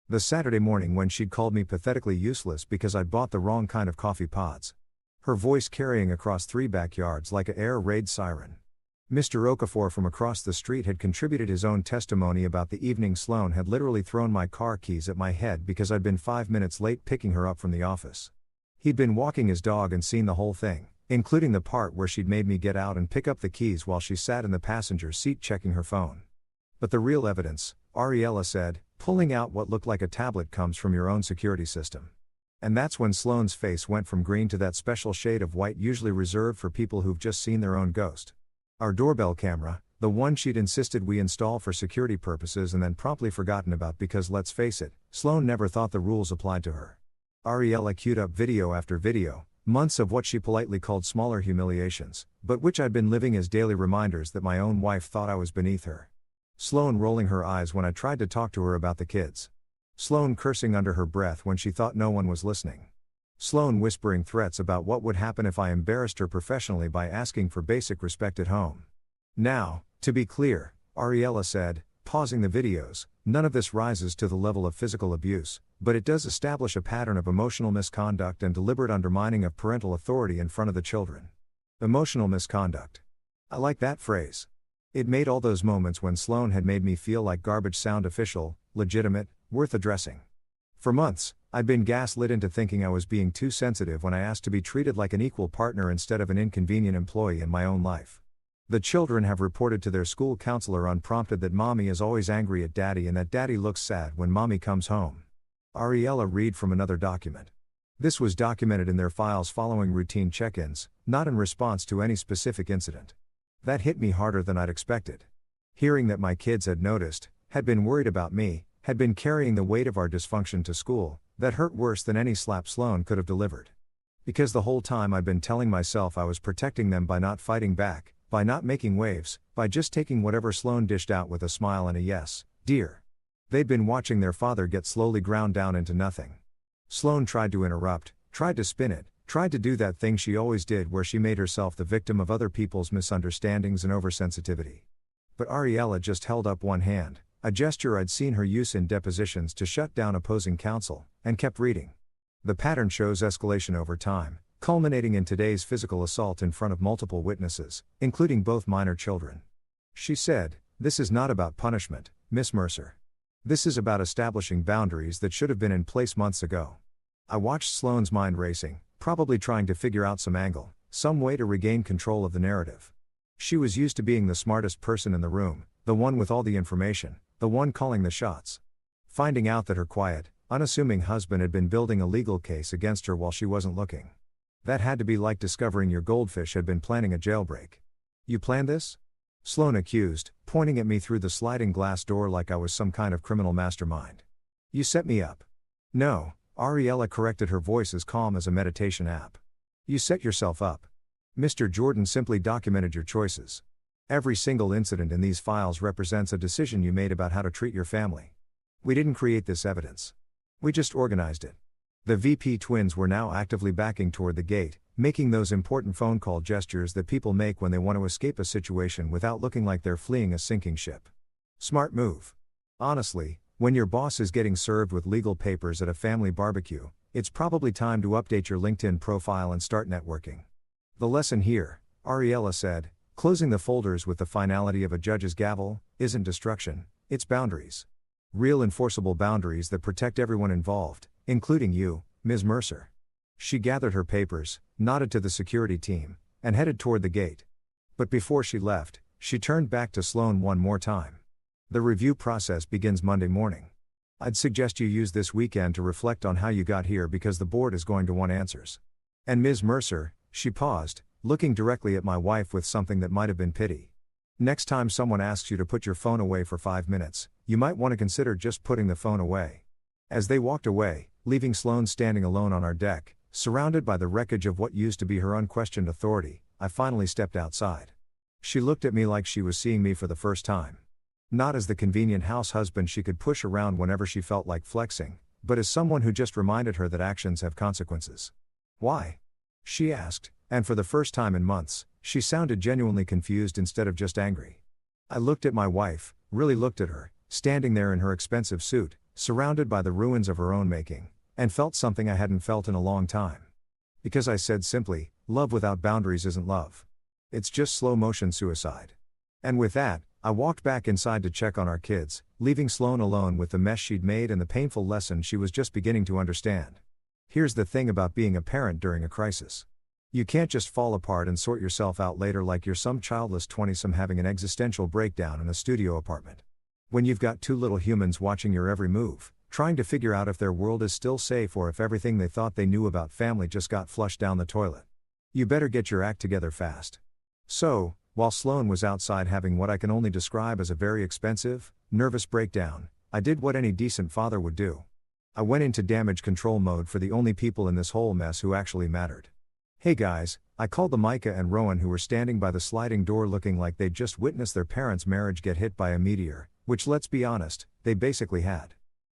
The Saturday morning when she'd called me pathetically useless because I'd bought the wrong kind of coffee pods. Her voice carrying across 3 backyards like a air raid siren. Mr. Okafor from across the street had contributed his own testimony about the evening Sloane had literally thrown my car keys at my head because I'd been 5 minutes late picking her up from the office. He'd been walking his dog and seen the whole thing, including the part where she'd made me get out and pick up the keys while she sat in the passenger seat checking her phone. But the real evidence, Ariella said, pulling out what looked like a tablet, comes from your own security system. And that's when Sloane's face went from green to that special shade of white usually reserved for people who've just seen their own ghost. Our doorbell camera, the one she'd insisted we install for security purposes and then promptly forgotten about because, let's face it, Sloane never thought the rules applied to her. Ariella queued up video after video, months of what she politely called smaller humiliations, but which I'd been living as daily reminders that my own wife thought I was beneath her. Sloane rolling her eyes when I tried to talk to her about the kids. Sloane cursing under her breath when she thought no one was listening. Sloane whispering threats about what would happen if I embarrassed her professionally by asking for basic respect at home. Now, to be clear, Ariella said, pausing the videos, none of this rises to the level of physical abuse, but it does establish a pattern of emotional misconduct and deliberate undermining of parental authority in front of the children. Emotional misconduct. I like that phrase. It made all those moments when Sloan had made me feel like garbage sound official, legitimate, worth addressing. For months, I'd been gaslit into thinking I was being too sensitive when I asked to be treated like an equal partner instead of an inconvenient employee in my own life. The children have reported to their school counselor unprompted that mommy is always angry at daddy and that daddy looks sad when mommy comes home. Ariella read from another document. This was documented in their files following routine check-ins, not in response to any specific incident. That hit me harder than I'd expected. Hearing that my kids had noticed, had been worried about me, had been carrying the weight of our dysfunction to school, that hurt worse than any slap Sloan could have delivered. Because the whole time I'd been telling myself I was protecting them by not fighting back, by not making waves, by just taking whatever Sloan dished out with a smile and a yes, dear. They'd been watching their father get slowly ground down into nothing. Sloan tried to interrupt, tried to spin it, tried to do that thing she always did where she made herself the victim of other people's misunderstandings and oversensitivity. But Ariella just held up one hand, a gesture I'd seen her use in depositions to shut down opposing counsel, and kept reading. The pattern shows escalation over time, culminating in today's physical assault in front of multiple witnesses, including both minor children. She said, "This is not about punishment, Miss Mercer. This is about establishing boundaries that should have been in place months ago." I watched Sloan's mind racing, probably trying to figure out some angle, some way to regain control of the narrative. She was used to being the smartest person in the room, the one with all the information, the one calling the shots. Finding out that her quiet, unassuming husband had been building a legal case against her while she wasn't looking. That had to be like discovering your goldfish had been planning a jailbreak. "You planned this?" Sloan accused, pointing at me through the sliding glass door like I was some kind of criminal mastermind. "You set me up." "No," Ariella corrected, her voice as calm as a meditation app. "You set yourself up. Mr. Jordan simply documented your choices. Every single incident in these files represents a decision you made about how to treat your family. We didn't create this evidence. We just organized it." The VP twins were now actively backing toward the gate, making those important phone call gestures that people make when they want to escape a situation without looking like they're fleeing a sinking ship. Smart move. Honestly, when your boss is getting served with legal papers at a family barbecue, it's probably time to update your LinkedIn profile and start networking. The lesson here, Ariella said, closing the folders with the finality of a judge's gavel, isn't destruction, it's boundaries. Real enforceable boundaries that protect everyone involved, including you, Ms. Mercer. She gathered her papers, nodded to the security team, and headed toward the gate. But before she left, she turned back to Sloan one more time. "The review process begins Monday morning. I'd suggest you use this weekend to reflect on how you got here because the board is going to want answers. And Ms. Mercer," she paused, looking directly at my wife with something that might have been pity. "Next time someone asks you to put your phone away for 5 minutes, you might want to consider just putting the phone away." As they walked away, leaving Sloan standing alone on our deck, surrounded by the wreckage of what used to be her unquestioned authority, I finally stepped outside. She looked at me like she was seeing me for the first time. Not as the convenient house husband she could push around whenever she felt like flexing, but as someone who just reminded her that actions have consequences. "Why?" she asked, and for the first time in months, she sounded genuinely confused instead of just angry. I looked at my wife, really looked at her, standing there in her expensive suit, surrounded by the ruins of her own making, and felt something I hadn't felt in a long time. Because I said simply, love without boundaries isn't love. It's just slow-motion suicide. And with that, I walked back inside to check on our kids, leaving Sloan alone with the mess she'd made and the painful lesson she was just beginning to understand. Here's the thing about being a parent during a crisis. You can't just fall apart and sort yourself out later like you're some childless 20-some having an existential breakdown in a studio apartment. When you've got two little humans watching your every move, trying to figure out if their world is still safe or if everything they thought they knew about family just got flushed down the toilet. You better get your act together fast. So, while Sloan was outside having what I can only describe as a very expensive, nervous breakdown, I did what any decent father would do. I went into damage control mode for the only people in this whole mess who actually mattered. "Hey guys," I called the Micah and Rowan who were standing by the sliding door looking like they'd just witnessed their parents' marriage get hit by a meteor, which let's be honest, they basically had.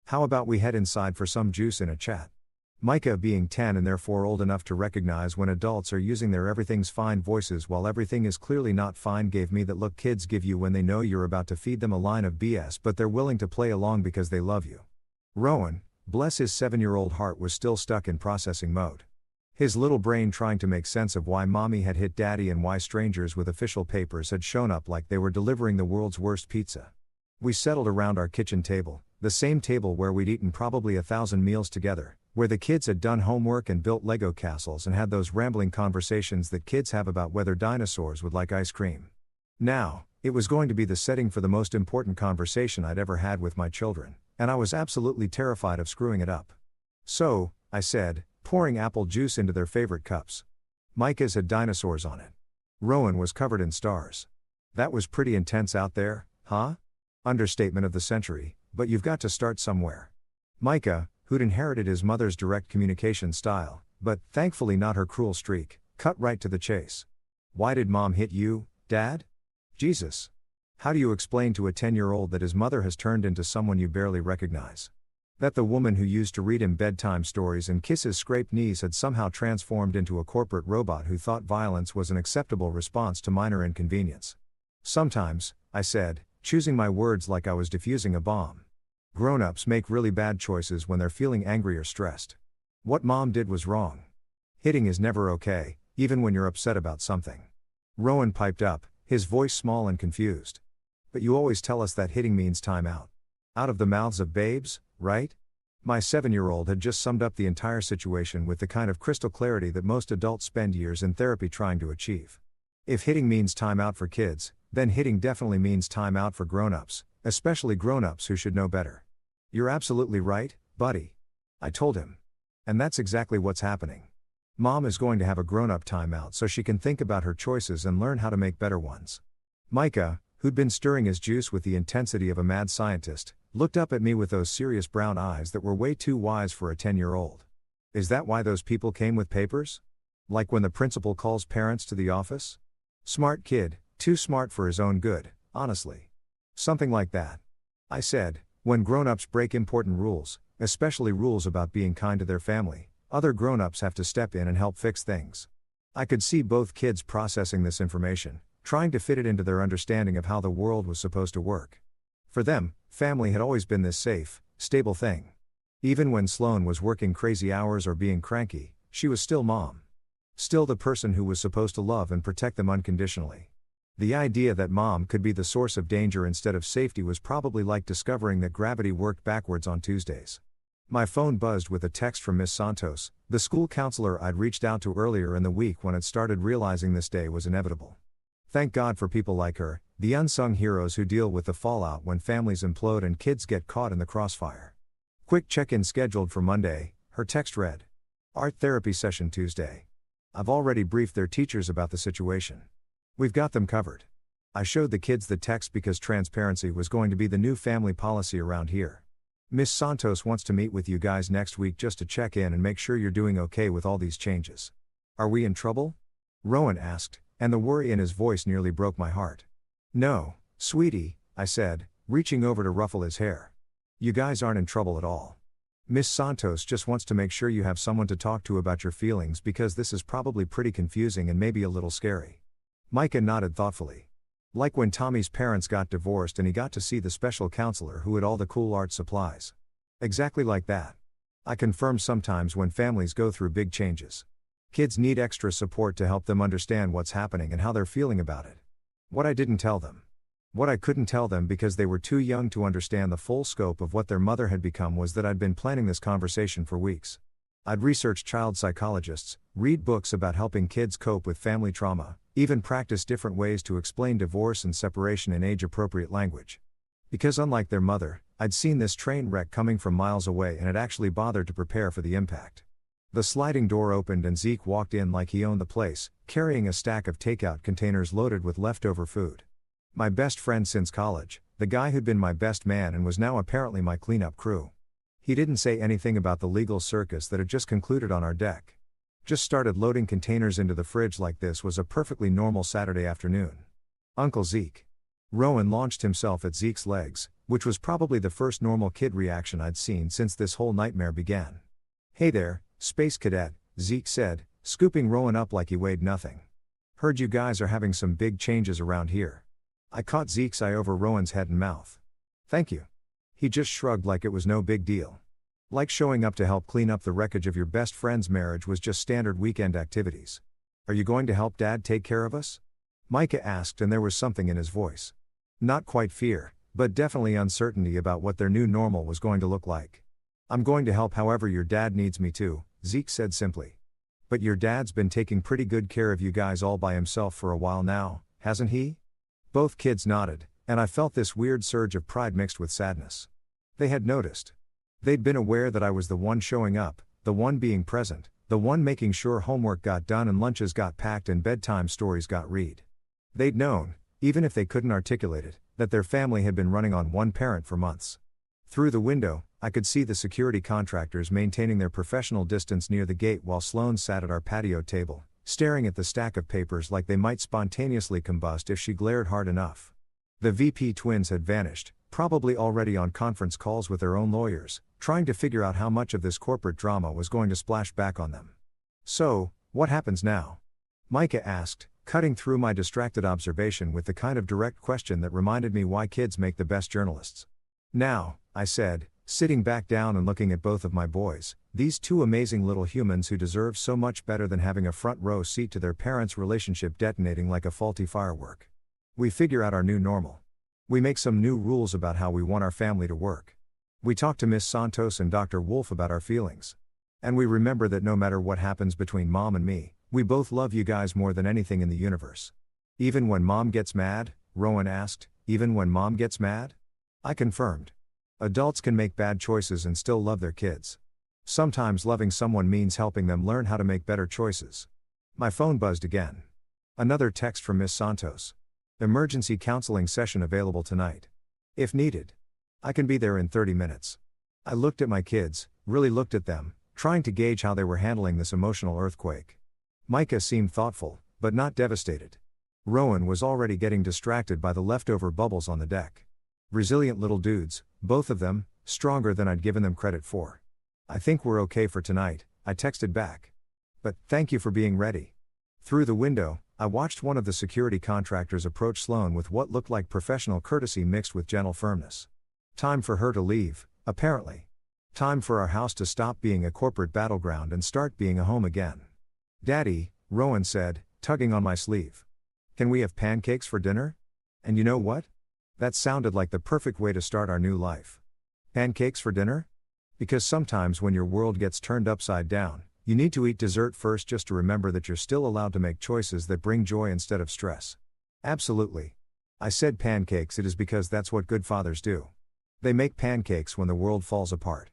"How about we head inside for some juice and a chat?" Micah, being 10 and therefore old enough to recognize when adults are using their everything's fine voices while everything is clearly not fine, gave me that look kids give you when they know you're about to feed them a line of BS but they're willing to play along because they love you. Rowan, bless his 7-year-old heart, was still stuck in processing mode. His little brain trying to make sense of why mommy had hit daddy and why strangers with official papers had shown up like they were delivering the world's worst pizza. We settled around our kitchen table, the same table where we'd eaten probably 1,000 meals together, where the kids had done homework and built Lego castles and had those rambling conversations that kids have about whether dinosaurs would like ice cream. Now, it was going to be the setting for the most important conversation I'd ever had with my children, and I was absolutely terrified of screwing it up. So, I said, pouring apple juice into their favorite cups. Micah's had dinosaurs on it. Rowan was covered in stars. That was pretty intense out there, huh? Understatement of the century, but you've got to start somewhere. Micah, who'd inherited his mother's direct communication style, but thankfully not her cruel streak, cut right to the chase. Why did mom hit you, Dad? Jesus. How do you explain to a 10-year-old that his mother has turned into someone you barely recognize? That the woman who used to read him bedtime stories and kiss his scraped knees had somehow transformed into a corporate robot who thought violence was an acceptable response to minor inconvenience. Sometimes, I said, choosing my words like I was defusing a bomb. Grown-ups make really bad choices when they're feeling angry or stressed. What mom did was wrong. Hitting is never okay, even when you're upset about something. Rowan piped up, his voice small and confused. But you always tell us that hitting means time out. Out of the mouths of babes, right? My 7-year-old had just summed up the entire situation with the kind of crystal clarity that most adults spend years in therapy trying to achieve. If hitting means time out for kids, then hitting definitely means time out for grown-ups, especially grown-ups who should know better. You're absolutely right, buddy. I told him. And that's exactly what's happening. Mom is going to have a grown-up timeout so she can think about her choices and learn how to make better ones. Micah, who'd been stirring his juice with the intensity of a mad scientist, looked up at me with those serious brown eyes that were way too wise for a 10-year-old. Is that why those people came with papers? Like when the principal calls parents to the office? Smart kid, too smart for his own good, honestly. Something like that. I said, when grown-ups break important rules, especially rules about being kind to their family, other grown-ups have to step in and help fix things. I could see both kids processing this information, trying to fit it into their understanding of how the world was supposed to work. For them, family had always been this safe, stable thing. Even when Sloane was working crazy hours or being cranky, she was still mom. Still the person who was supposed to love and protect them unconditionally. The idea that mom could be the source of danger instead of safety was probably like discovering that gravity worked backwards on Tuesdays. My phone buzzed with a text from Miss Santos, the school counselor I'd reached out to earlier in the week when it started realizing this day was inevitable. Thank God for people like her, the unsung heroes who deal with the fallout when families implode and kids get caught in the crossfire. Quick check-in scheduled for Monday, her text read. Art therapy session Tuesday. I've already briefed their teachers about the situation. We've got them covered. I showed the kids the text because transparency was going to be the new family policy around here. Miss Santos wants to meet with you guys next week just to check in and make sure you're doing okay with all these changes. Are we in trouble? Rowan asked, and the worry in his voice nearly broke my heart. No, sweetie, I said, reaching over to ruffle his hair. You guys aren't in trouble at all. Miss Santos just wants to make sure you have someone to talk to about your feelings because this is probably pretty confusing and maybe a little scary. Micah nodded thoughtfully. Like when Tommy's parents got divorced and he got to see the special counselor who had all the cool art supplies. Exactly like that. I confirm sometimes when families go through big changes. Kids need extra support to help them understand what's happening and how they're feeling about it. What I didn't tell them. What I couldn't tell them because they were too young to understand the full scope of what their mother had become was that I'd been planning this conversation for weeks. I'd researched child psychologists, read books about helping kids cope with family trauma, even practice different ways to explain divorce and separation in age-appropriate language. Because unlike their mother, I'd seen this train wreck coming from miles away and had actually bothered to prepare for the impact. The sliding door opened and Zeke walked in like he owned the place, carrying a stack of takeout containers loaded with leftover food. My best friend since college, the guy who'd been my best man and was now apparently my cleanup crew. He didn't say anything about the legal circus that had just concluded on our deck. Just started loading containers into the fridge like this was a perfectly normal Saturday afternoon. Uncle Zeke. Rowan launched himself at Zeke's legs, which was probably the first normal kid reaction I'd seen since this whole nightmare began. Hey there, Space Cadet, Zeke said, scooping Rowan up like he weighed nothing. Heard you guys are having some big changes around here. I caught Zeke's eye over Rowan's head and mouth. Thank you. He just shrugged like it was no big deal. Like showing up to help clean up the wreckage of your best friend's marriage was just standard weekend activities. Are you going to help Dad take care of us? Micah asked, and there was something in his voice. Not quite fear, but definitely uncertainty about what their new normal was going to look like. I'm going to help however your dad needs me to, Zeke said simply. But your dad's been taking pretty good care of you guys all by himself for a while now, hasn't he? Both kids nodded, and I felt this weird surge of pride mixed with sadness. They had noticed. They'd been aware that I was the one showing up, the one being present, the one making sure homework got done and lunches got packed and bedtime stories got read. They'd known, even if they couldn't articulate it, that their family had been running on one parent for months. Through the window, I could see the security contractors maintaining their professional distance near the gate while Sloane sat at our patio table, staring at the stack of papers like they might spontaneously combust if she glared hard enough. The VP twins had vanished, probably already on conference calls with their own lawyers, trying to figure out how much of this corporate drama was going to splash back on them. So, what happens now? Micah asked, cutting through my distracted observation with the kind of direct question that reminded me why kids make the best journalists. Now, I said, sitting back down and looking at both of my boys, these two amazing little humans who deserve so much better than having a front row seat to their parents' relationship detonating like a faulty firework. We figure out our new normal. We make some new rules about how we want our family to work. We talk to Miss Santos and Dr. Wolf about our feelings. And we remember that no matter what happens between Mom and me, we both love you guys more than anything in the universe. Even when Mom gets mad? Rowan asked. Even when Mom gets mad? I confirmed. Adults can make bad choices and still love their kids. Sometimes loving someone means helping them learn how to make better choices. My phone buzzed again. Another text from Miss Santos. Emergency counseling session available tonight. If needed. I can be there in 30 minutes. I looked at my kids, really looked at them, trying to gauge how they were handling this emotional earthquake. Micah seemed thoughtful, but not devastated. Rowan was already getting distracted by the leftover bubbles on the deck. Resilient little dudes, both of them, stronger than I'd given them credit for. I think we're okay for tonight, I texted back. But, thank you for being ready. Through the window, I watched one of the security contractors approach Sloane with what looked like professional courtesy mixed with gentle firmness. Time for her to leave, apparently. Time for our house to stop being a corporate battleground and start being a home again. Daddy, Rowan said, tugging on my sleeve. Can we have pancakes for dinner? And you know what? That sounded like the perfect way to start our new life. Pancakes for dinner? Because sometimes when your world gets turned upside down, you need to eat dessert first just to remember that you're still allowed to make choices that bring joy instead of stress. Absolutely. I said pancakes, it is because that's what good fathers do. They make pancakes when the world falls apart.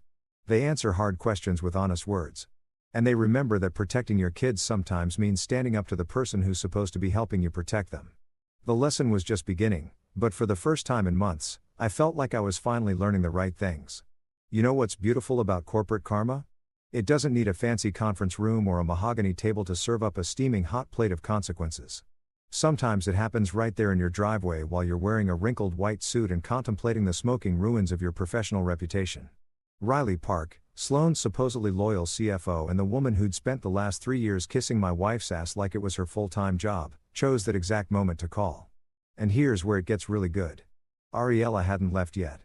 They answer hard questions with honest words. And they remember that protecting your kids sometimes means standing up to the person who's supposed to be helping you protect them. The lesson was just beginning, but for the first time in months, I felt like I was finally learning the right things. You know what's beautiful about corporate karma? It doesn't need a fancy conference room or a mahogany table to serve up a steaming hot plate of consequences. Sometimes it happens right there in your driveway while you're wearing a wrinkled white suit and contemplating the smoking ruins of your professional reputation. Riley Park, Sloane's supposedly loyal CFO and the woman who'd spent the last 3 years kissing my wife's ass like it was her full-time job, chose that exact moment to call. And here's where it gets really good. Ariella hadn't left yet.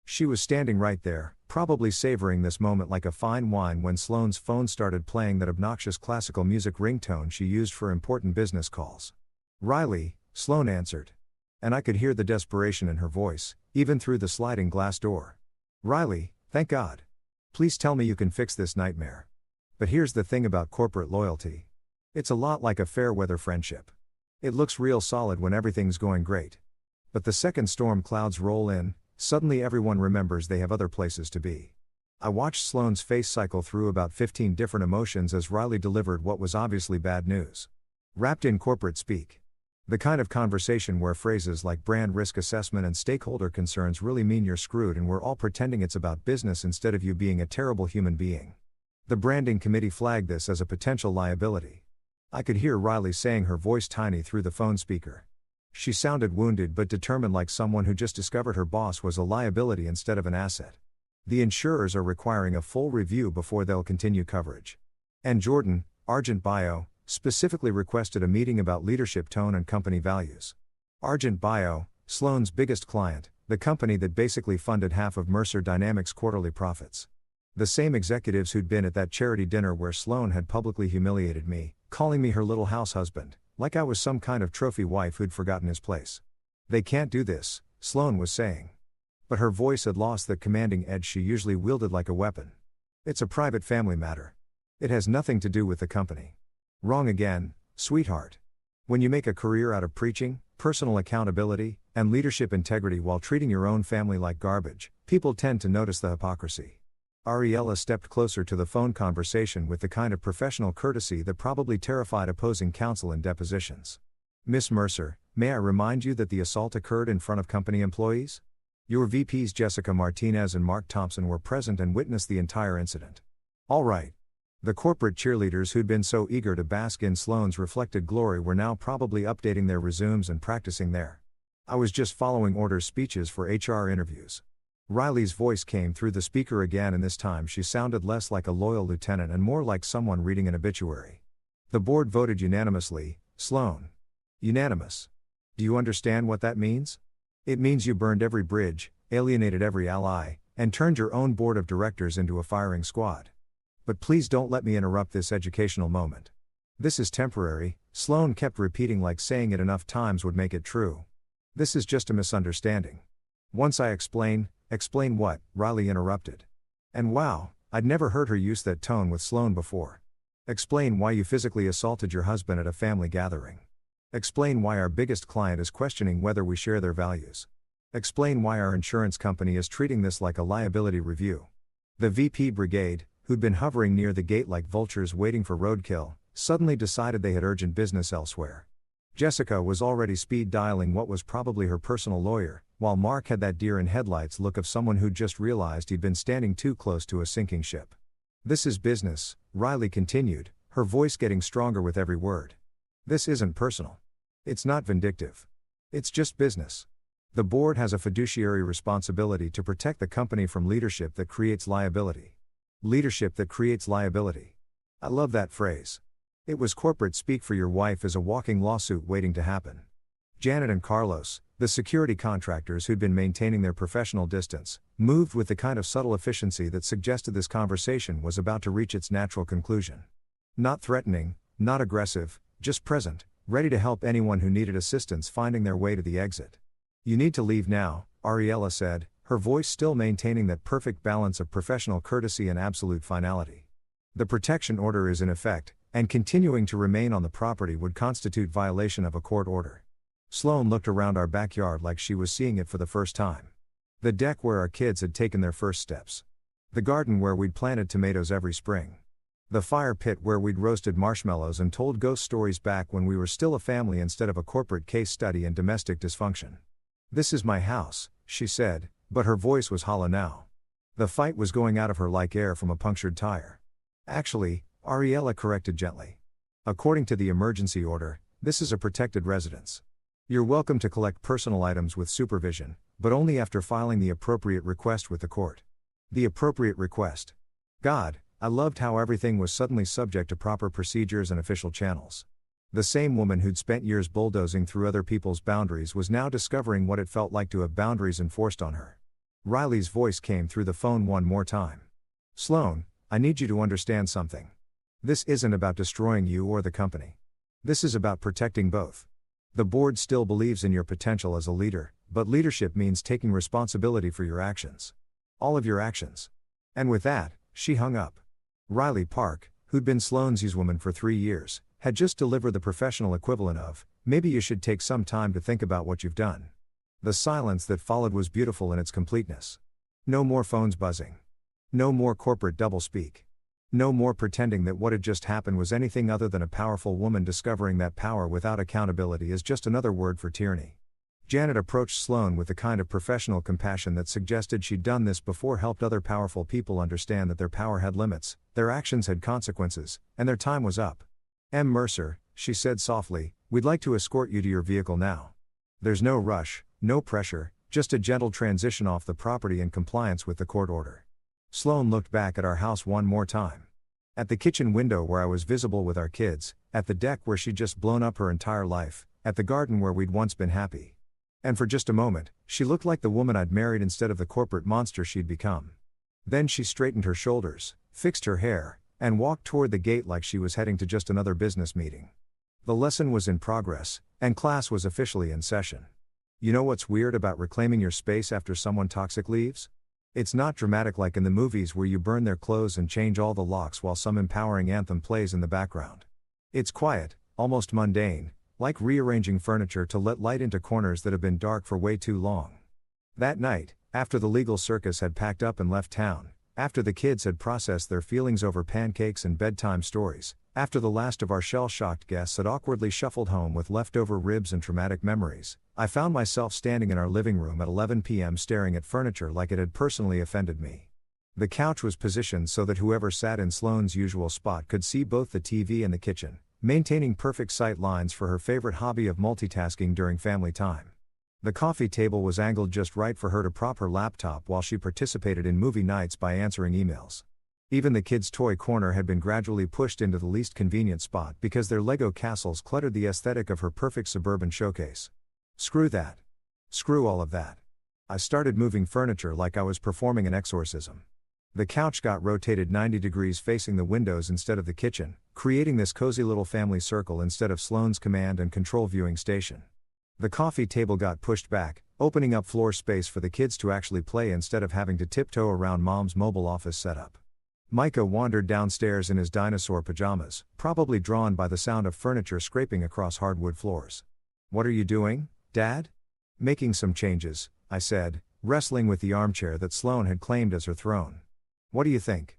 She was standing right there, probably savoring this moment like a fine wine when Sloane's phone started playing that obnoxious classical music ringtone she used for important business calls. Riley, Sloane answered. And I could hear the desperation in her voice, even through the sliding glass door. Riley, thank God. Please tell me you can fix this nightmare. But here's the thing about corporate loyalty. It's a lot like a fair-weather friendship. It looks real solid when everything's going great. But the second storm clouds roll in, suddenly everyone remembers they have other places to be. I watched Sloane's face cycle through about 15 different emotions as Riley delivered what was obviously bad news. Wrapped in corporate speak. The kind of conversation where phrases like brand risk assessment and stakeholder concerns really mean you're screwed and we're all pretending it's about business instead of you being a terrible human being. The branding committee flagged this as a potential liability. I could hear Riley saying, her voice tiny through the phone speaker. She sounded wounded but determined, like someone who just discovered her boss was a liability instead of an asset. The insurers are requiring a full review before they'll continue coverage. And Jordan, Argent Bio, specifically requested a meeting about leadership tone and company values. Argent Bio, Sloan's biggest client, the company that basically funded half of Mercer Dynamics' quarterly profits. The same executives who'd been at that charity dinner where Sloan had publicly humiliated me, calling me her little house husband, like I was some kind of trophy wife who'd forgotten his place. They can't do this, Sloan was saying. But her voice had lost the commanding edge she usually wielded like a weapon. It's a private family matter. It has nothing to do with the company. Wrong again, sweetheart. When you make a career out of preaching, personal accountability, and leadership integrity while treating your own family like garbage, people tend to notice the hypocrisy. Ariella stepped closer to the phone conversation with the kind of professional courtesy that probably terrified opposing counsel in depositions. Miss Mercer, may I remind you that the assault occurred in front of company employees? Your VPs Jessica Martinez and Mark Thompson were present and witnessed the entire incident. All right. The corporate cheerleaders who'd been so eager to bask in Sloan's reflected glory were now probably updating their resumes and practicing there. I was just following orders speeches for HR interviews. Riley's voice came through the speaker again, and this time she sounded less like a loyal lieutenant and more like someone reading an obituary. The board voted unanimously, Sloan. Unanimous. Do you understand what that means? It means you burned every bridge, alienated every ally, and turned your own board of directors into a firing squad. But please don't let me interrupt this educational moment. This is temporary, Sloan kept repeating like saying it enough times would make it true. This is just a misunderstanding. Once I explain what? Riley interrupted. And wow, I'd never heard her use that tone with Sloan before. Explain why you physically assaulted your husband at a family gathering. Explain why our biggest client is questioning whether we share their values. Explain why our insurance company is treating this like a liability review. The VP brigade, who'd been hovering near the gate like vultures waiting for roadkill, suddenly decided they had urgent business elsewhere. Jessica was already speed dialing what was probably her personal lawyer, while Mark had that deer in headlights look of someone who'd just realized he'd been standing too close to a sinking ship. This is business, Riley continued, her voice getting stronger with every word. This isn't personal. It's not vindictive. It's just business. The board has a fiduciary responsibility to protect the company from leadership that creates liability. Leadership that creates liability. I love that phrase. It was corporate speak for your wife is a walking lawsuit waiting to happen. Janet and Carlos, the security contractors who'd been maintaining their professional distance, moved with the kind of subtle efficiency that suggested this conversation was about to reach its natural conclusion. Not threatening, not aggressive, just present, ready to help anyone who needed assistance finding their way to the exit. You need to leave now, Ariella said, her voice still maintaining that perfect balance of professional courtesy and absolute finality. The protection order is in effect, and continuing to remain on the property would constitute violation of a court order. Sloan looked around our backyard like she was seeing it for the first time. The deck where our kids had taken their first steps. The garden where we'd planted tomatoes every spring. The fire pit where we'd roasted marshmallows and told ghost stories back when we were still a family instead of a corporate case study in domestic dysfunction. This is my house, she said, but her voice was hollow now. The fight was going out of her like air from a punctured tire. Actually, Ariella corrected gently. According to the emergency order, this is a protected residence. You're welcome to collect personal items with supervision, but only after filing the appropriate request with the court. The appropriate request. God, I loved how everything was suddenly subject to proper procedures and official channels. The same woman who'd spent years bulldozing through other people's boundaries was now discovering what it felt like to have boundaries enforced on her. Riley's voice came through the phone one more time. Sloan, I need you to understand something. This isn't about destroying you or the company. This is about protecting both. The board still believes in your potential as a leader, but leadership means taking responsibility for your actions. All of your actions. And with that, she hung up. Riley Park, who'd been Sloan's usewoman for 3 years, had just delivered the professional equivalent of, maybe you should take some time to think about what you've done. The silence that followed was beautiful in its completeness. No more phones buzzing. No more corporate doublespeak. No more pretending that what had just happened was anything other than a powerful woman discovering that power without accountability is just another word for tyranny. Janet approached Sloan with the kind of professional compassion that suggested she'd done this before, helped other powerful people understand that their power had limits, their actions had consequences, and their time was up. M. Mercer, she said softly, we'd like to escort you to your vehicle now. There's no rush, no pressure, just a gentle transition off the property in compliance with the court order. Sloan looked back at our house one more time. At the kitchen window where I was visible with our kids, at the deck where she'd just blown up her entire life, at the garden where we'd once been happy. And for just a moment, she looked like the woman I'd married instead of the corporate monster she'd become. Then she straightened her shoulders, fixed her hair, and walked toward the gate like she was heading to just another business meeting. The lesson was in progress, and class was officially in session. You know what's weird about reclaiming your space after someone toxic leaves? It's not dramatic like in the movies where you burn their clothes and change all the locks while some empowering anthem plays in the background. It's quiet, almost mundane, like rearranging furniture to let light into corners that have been dark for way too long. That night, after the legal circus had packed up and left town, after the kids had processed their feelings over pancakes and bedtime stories, after the last of our shell-shocked guests had awkwardly shuffled home with leftover ribs and traumatic memories, I found myself standing in our living room at 11 p.m. staring at furniture like it had personally offended me. The couch was positioned so that whoever sat in Sloane's usual spot could see both the TV and the kitchen, maintaining perfect sight lines for her favorite hobby of multitasking during family time. The coffee table was angled just right for her to prop her laptop while she participated in movie nights by answering emails. Even the kids' toy corner had been gradually pushed into the least convenient spot because their Lego castles cluttered the aesthetic of her perfect suburban showcase. Screw that. Screw all of that. I started moving furniture like I was performing an exorcism. The couch got rotated 90 degrees facing the windows instead of the kitchen, creating this cozy little family circle instead of Sloane's command and control viewing station. The coffee table got pushed back, opening up floor space for the kids to actually play instead of having to tiptoe around Mom's mobile office setup. Micah wandered downstairs in his dinosaur pajamas, probably drawn by the sound of furniture scraping across hardwood floors. "What are you doing, Dad?" "Making some changes," I said, wrestling with the armchair that Sloane had claimed as her throne. "What do you think?"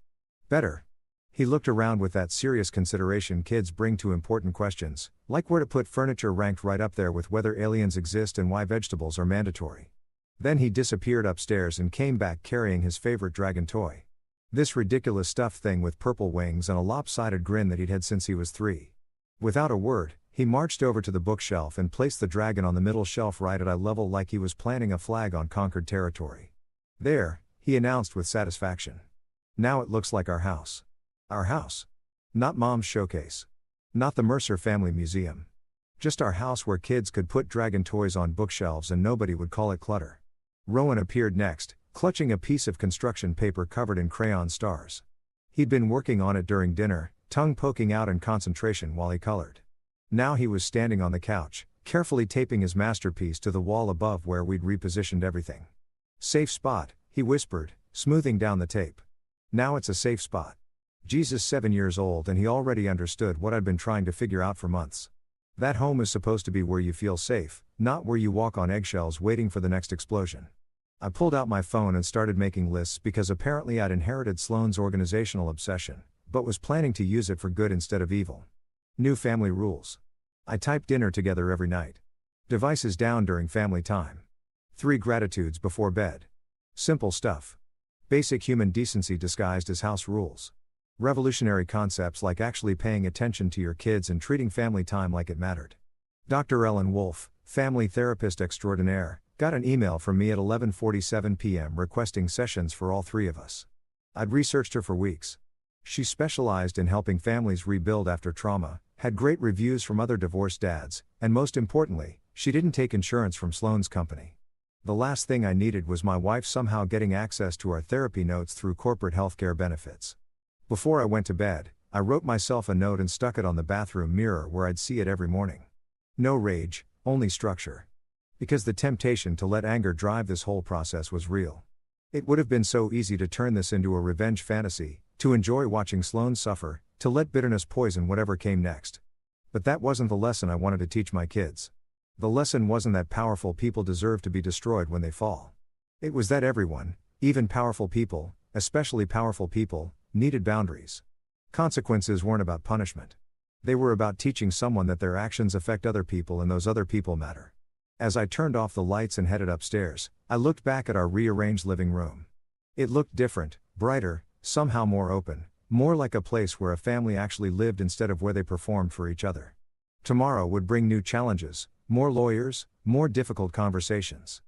"Better." He looked around with that serious consideration kids bring to important questions, like where to put furniture ranked right up there with whether aliens exist and why vegetables are mandatory. Then he disappeared upstairs and came back carrying his favorite dragon toy. This ridiculous stuffed thing with purple wings and a lopsided grin that he'd had since he was 3. Without a word, he marched over to the bookshelf and placed the dragon on the middle shelf right at eye level like he was planting a flag on conquered territory. "There," he announced with satisfaction. "Now it looks like our house." Our house. Not Mom's showcase. Not the Mercer Family Museum. Just our house where kids could put dragon toys on bookshelves and nobody would call it clutter. Rowan appeared next, clutching a piece of construction paper covered in crayon stars. He'd been working on it during dinner, tongue poking out in concentration while he colored. Now he was standing on the couch, carefully taping his masterpiece to the wall above where we'd repositioned everything. "Safe spot," he whispered, smoothing down the tape. "Now it's a safe spot." Jesus 7 years old and he already understood what I'd been trying to figure out for months. That home is supposed to be where you feel safe, not where you walk on eggshells waiting for the next explosion. I pulled out my phone and started making lists because apparently I'd inherited Sloane's organizational obsession, but was planning to use it for good instead of evil. New family rules. I type dinner together every night. Devices down during family time. 3 gratitudes before bed. Simple stuff. Basic human decency disguised as house rules. Revolutionary concepts like actually paying attention to your kids and treating family time like it mattered. Dr. Ellen Wolf, family therapist extraordinaire, got an email from me at 11:47 p.m. requesting sessions for all 3 of us. I'd researched her for weeks. She specialized in helping families rebuild after trauma, had great reviews from other divorced dads, and most importantly, she didn't take insurance from Sloane's company. The last thing I needed was my wife somehow getting access to our therapy notes through corporate healthcare benefits. Before I went to bed, I wrote myself a note and stuck it on the bathroom mirror where I'd see it every morning. No rage, only structure. Because the temptation to let anger drive this whole process was real. It would have been so easy to turn this into a revenge fantasy, to enjoy watching Sloane suffer, to let bitterness poison whatever came next. But that wasn't the lesson I wanted to teach my kids. The lesson wasn't that powerful people deserve to be destroyed when they fall. It was that everyone, even powerful people, especially powerful people, needed boundaries. Consequences weren't about punishment. They were about teaching someone that their actions affect other people and those other people matter. As I turned off the lights and headed upstairs, I looked back at our rearranged living room. It looked different, brighter, somehow more open, more like a place where a family actually lived instead of where they performed for each other. Tomorrow would bring new challenges, more lawyers, more difficult conversations.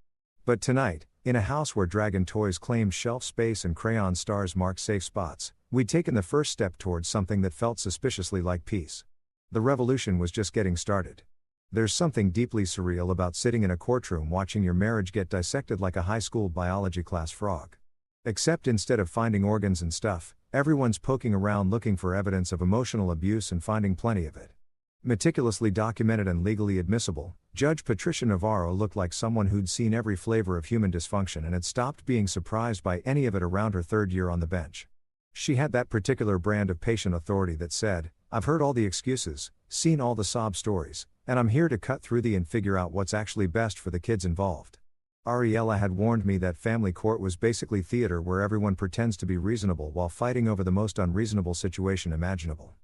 But tonight, in a house where dragon toys claimed shelf space and crayon stars marked safe spots, We'd taken the first step towards something that felt suspiciously like peace. The revolution was just getting started. There's something deeply surreal about sitting in a courtroom watching your marriage get dissected like a high school biology class frog. Except instead of finding organs and stuff, everyone's poking around looking for evidence of emotional abuse and finding plenty of it. Meticulously documented and legally admissible, Judge Patricia Navarro looked like someone who'd seen every flavor of human dysfunction and had stopped being surprised by any of it around her third year on the bench. She had that particular brand of patient authority that said, "I've heard all the excuses, seen all the sob stories, and I'm here to cut through and figure out what's actually best for the kids involved." Ariella had warned me that family court was basically theater where everyone pretends to be reasonable while fighting over the most unreasonable situation imaginable.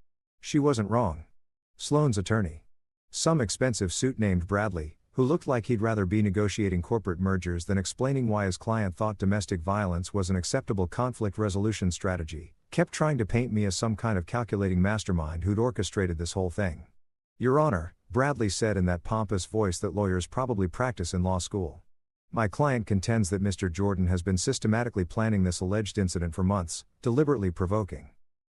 She wasn't wrong. Sloane's attorney, some expensive suit named Bradley, who looked like he'd rather be negotiating corporate mergers than explaining why his client thought domestic violence was an acceptable conflict resolution strategy, kept trying to paint me as some kind of calculating mastermind who'd orchestrated this whole thing. "Your Honor," Bradley said in that pompous voice that lawyers probably practice in law school, "my client contends that Mr. Jordan has been systematically planning this alleged incident for months, deliberately provoking."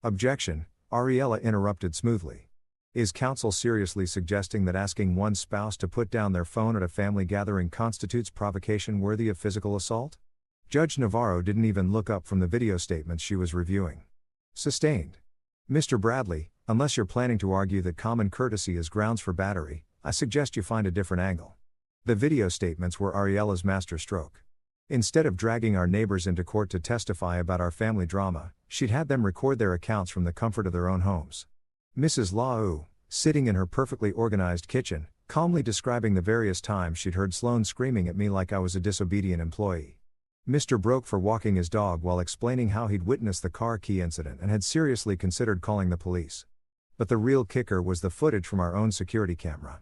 "Objection," Ariella interrupted smoothly. "Is counsel seriously suggesting that asking one's spouse to put down their phone at a family gathering constitutes provocation worthy of physical assault?" Judge Navarro didn't even look up from the video statements she was reviewing. Sustained. "Mr. Bradley, unless you're planning to argue that common courtesy is grounds for battery, I suggest you find a different angle." The video statements were Ariella's masterstroke. Instead of dragging our neighbors into court to testify about our family drama, she'd had them record their accounts from the comfort of their own homes. Mrs. Lau, sitting in her perfectly organized kitchen, calmly describing the various times she'd heard Sloane screaming at me like I was a disobedient employee. Mr. Broke for walking his dog while explaining how he'd witnessed the car key incident and had seriously considered calling the police. But the real kicker was the footage from our own security camera.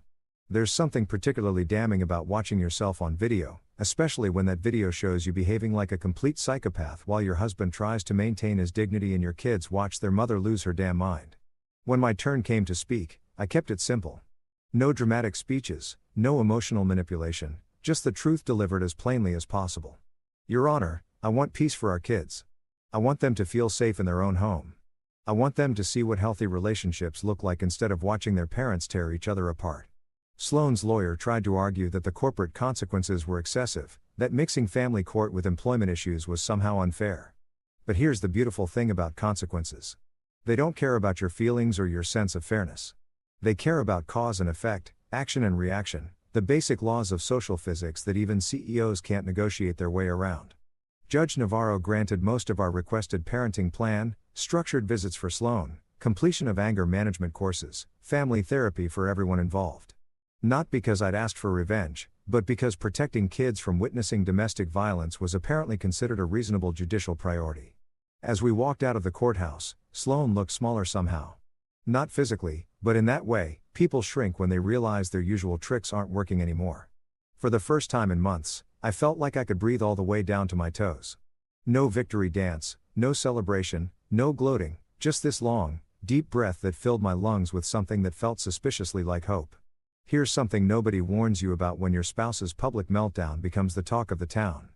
There's something particularly damning about watching yourself on video, especially when that video shows you behaving like a complete psychopath while your husband tries to maintain his dignity and your kids watch their mother lose her damn mind. When my turn came to speak, I kept it simple. No dramatic speeches, no emotional manipulation, just the truth delivered as plainly as possible. "Your Honor, I want peace for our kids. I want them to feel safe in their own home. I want them to see what healthy relationships look like instead of watching their parents tear each other apart." Sloane's lawyer tried to argue that the corporate consequences were excessive, that mixing family court with employment issues was somehow unfair. But here's the beautiful thing about consequences. They don't care about your feelings or your sense of fairness. They care about cause and effect, action and reaction, the basic laws of social physics that even CEOs can't negotiate their way around. Judge Navarro granted most of our requested parenting plan, structured visits for Sloane, completion of anger management courses, family therapy for everyone involved. Not because I'd asked for revenge, but because protecting kids from witnessing domestic violence was apparently considered a reasonable judicial priority. As we walked out of the courthouse, Sloane looked smaller somehow. Not physically, but in that way, people shrink when they realize their usual tricks aren't working anymore. For the first time in months, I felt like I could breathe all the way down to my toes. No victory dance, no celebration, no gloating, just this long, deep breath that filled my lungs with something that felt suspiciously like hope. Here's something nobody warns you about when your spouse's public meltdown becomes the talk of the town.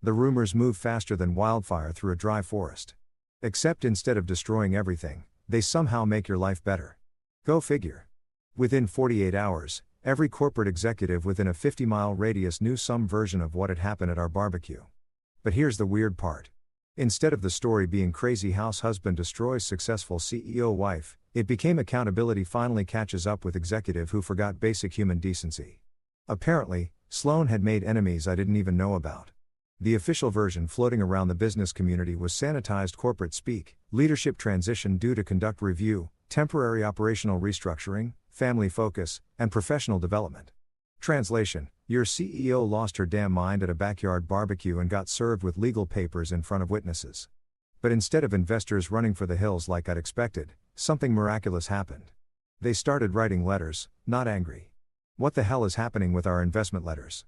The rumors move faster than wildfire through a dry forest. Except instead of destroying everything, they somehow make your life better. Go figure. Within 48 hours, every corporate executive within a 50-mile radius knew some version of what had happened at our barbecue. But here's the weird part. Instead of the story being crazy house husband destroys successful CEO wife, it became accountability finally catches up with executive who forgot basic human decency. Apparently, Sloane had made enemies I didn't even know about. The official version floating around the business community was sanitized corporate speak, leadership transition due to conduct review, temporary operational restructuring, family focus, and professional development. Translation: your CEO lost her damn mind at a backyard barbecue and got served with legal papers in front of witnesses. But instead of investors running for the hills like I'd expected, something miraculous happened. They started writing letters, not angry. What the hell is happening with our investment letters?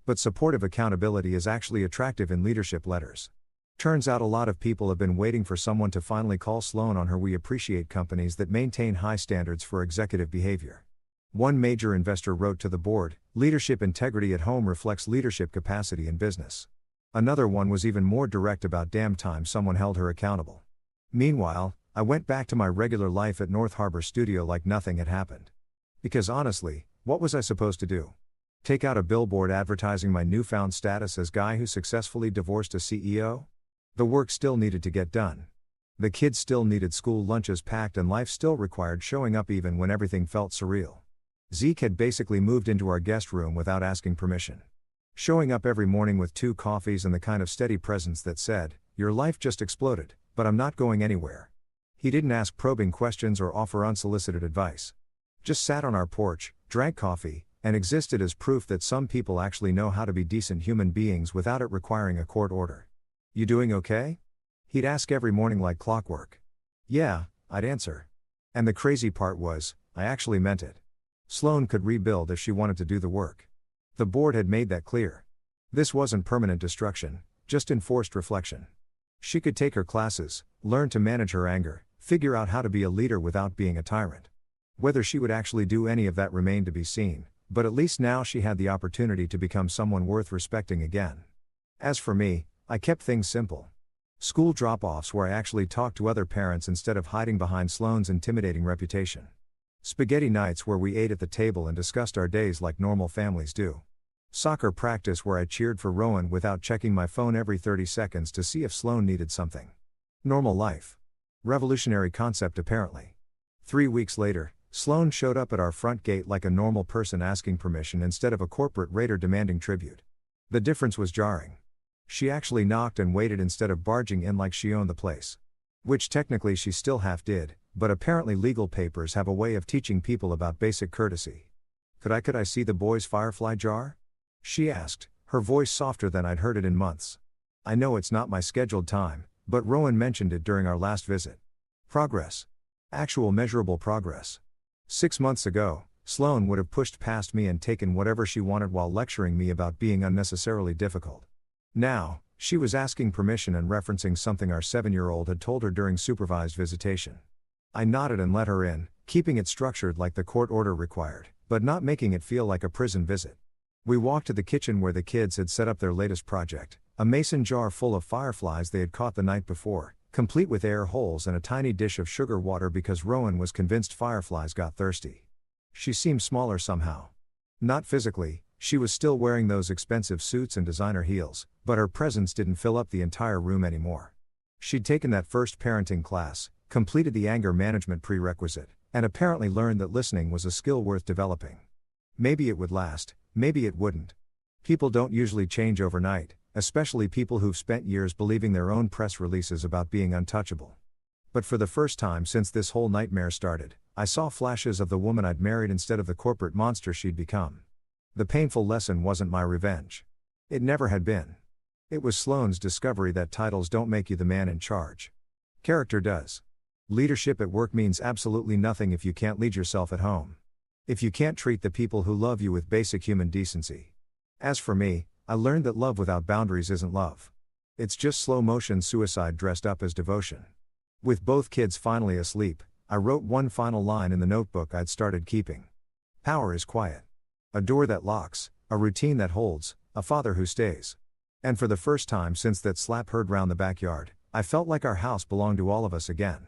But supportive accountability is actually attractive in leadership letters. Turns out a lot of people have been waiting for someone to finally call Sloane on her. We appreciate companies that maintain high standards for executive behavior. One major investor wrote to the board, leadership integrity at home reflects leadership capacity in business. Another one was even more direct about damn time someone held her accountable. Meanwhile, I went back to my regular life at North Harbor Studio like nothing had happened. Because honestly, what was I supposed to do? Take out a billboard advertising my newfound status as guy who successfully divorced a CEO? The work still needed to get done. The kids still needed school lunches packed and life still required showing up even when everything felt surreal. Zeke had basically moved into our guest room without asking permission. Showing up every morning with 2 coffees and the kind of steady presence that said, "Your life just exploded, but I'm not going anywhere." He didn't ask probing questions or offer unsolicited advice. Just sat on our porch, drank coffee, and existed as proof that some people actually know how to be decent human beings without it requiring a court order. "You doing okay?" He'd ask every morning like clockwork. "Yeah," I'd answer. And the crazy part was, I actually meant it. Sloane could rebuild if she wanted to do the work. The board had made that clear. This wasn't permanent destruction, just enforced reflection. She could take her classes, learn to manage her anger, figure out how to be a leader without being a tyrant. Whether she would actually do any of that remained to be seen, but at least now she had the opportunity to become someone worth respecting again. As for me, I kept things simple. School drop-offs where I actually talked to other parents instead of hiding behind Sloane's intimidating reputation. Spaghetti nights where we ate at the table and discussed our days like normal families do. Soccer practice where I cheered for Rowan without checking my phone every 30 seconds to see if Sloane needed something. Normal life. Revolutionary concept apparently. 3 weeks later, Sloane showed up at our front gate like a normal person asking permission instead of a corporate raider demanding tribute. The difference was jarring. She actually knocked and waited instead of barging in like she owned the place. Which technically she still half did, but apparently legal papers have a way of teaching people about basic courtesy. Could I see the boy's Firefly jar?" she asked, her voice softer than I'd heard it in months. "I know it's not my scheduled time, but Rowan mentioned it during our last visit." Progress. Actual measurable progress. 6 months ago, Sloane would have pushed past me and taken whatever she wanted while lecturing me about being unnecessarily difficult. Now, she was asking permission and referencing something our 7-year-old had told her during supervised visitation. I nodded and let her in, keeping it structured like the court order required, but not making it feel like a prison visit. We walked to the kitchen where the kids had set up their latest project, a mason jar full of fireflies they had caught the night before, complete with air holes and a tiny dish of sugar water because Rowan was convinced fireflies got thirsty. She seemed smaller somehow. Not physically, she was still wearing those expensive suits and designer heels, but her presence didn't fill up the entire room anymore. She'd taken that first parenting class, completed the anger management prerequisite, and apparently learned that listening was a skill worth developing. Maybe it would last, maybe it wouldn't. People don't usually change overnight, especially people who've spent years believing their own press releases about being untouchable. But for the first time since this whole nightmare started, I saw flashes of the woman I'd married instead of the corporate monster she'd become. The painful lesson wasn't my revenge. It never had been. It was Sloane's discovery that titles don't make you the man in charge. Character does. Leadership at work means absolutely nothing if you can't lead yourself at home. If you can't treat the people who love you with basic human decency. As for me, I learned that love without boundaries isn't love. It's just slow-motion suicide dressed up as devotion. With both kids finally asleep, I wrote one final line in the notebook I'd started keeping. Power is quiet. A door that locks, a routine that holds, a father who stays. And for the first time since that slap heard round the backyard, I felt like our house belonged to all of us again.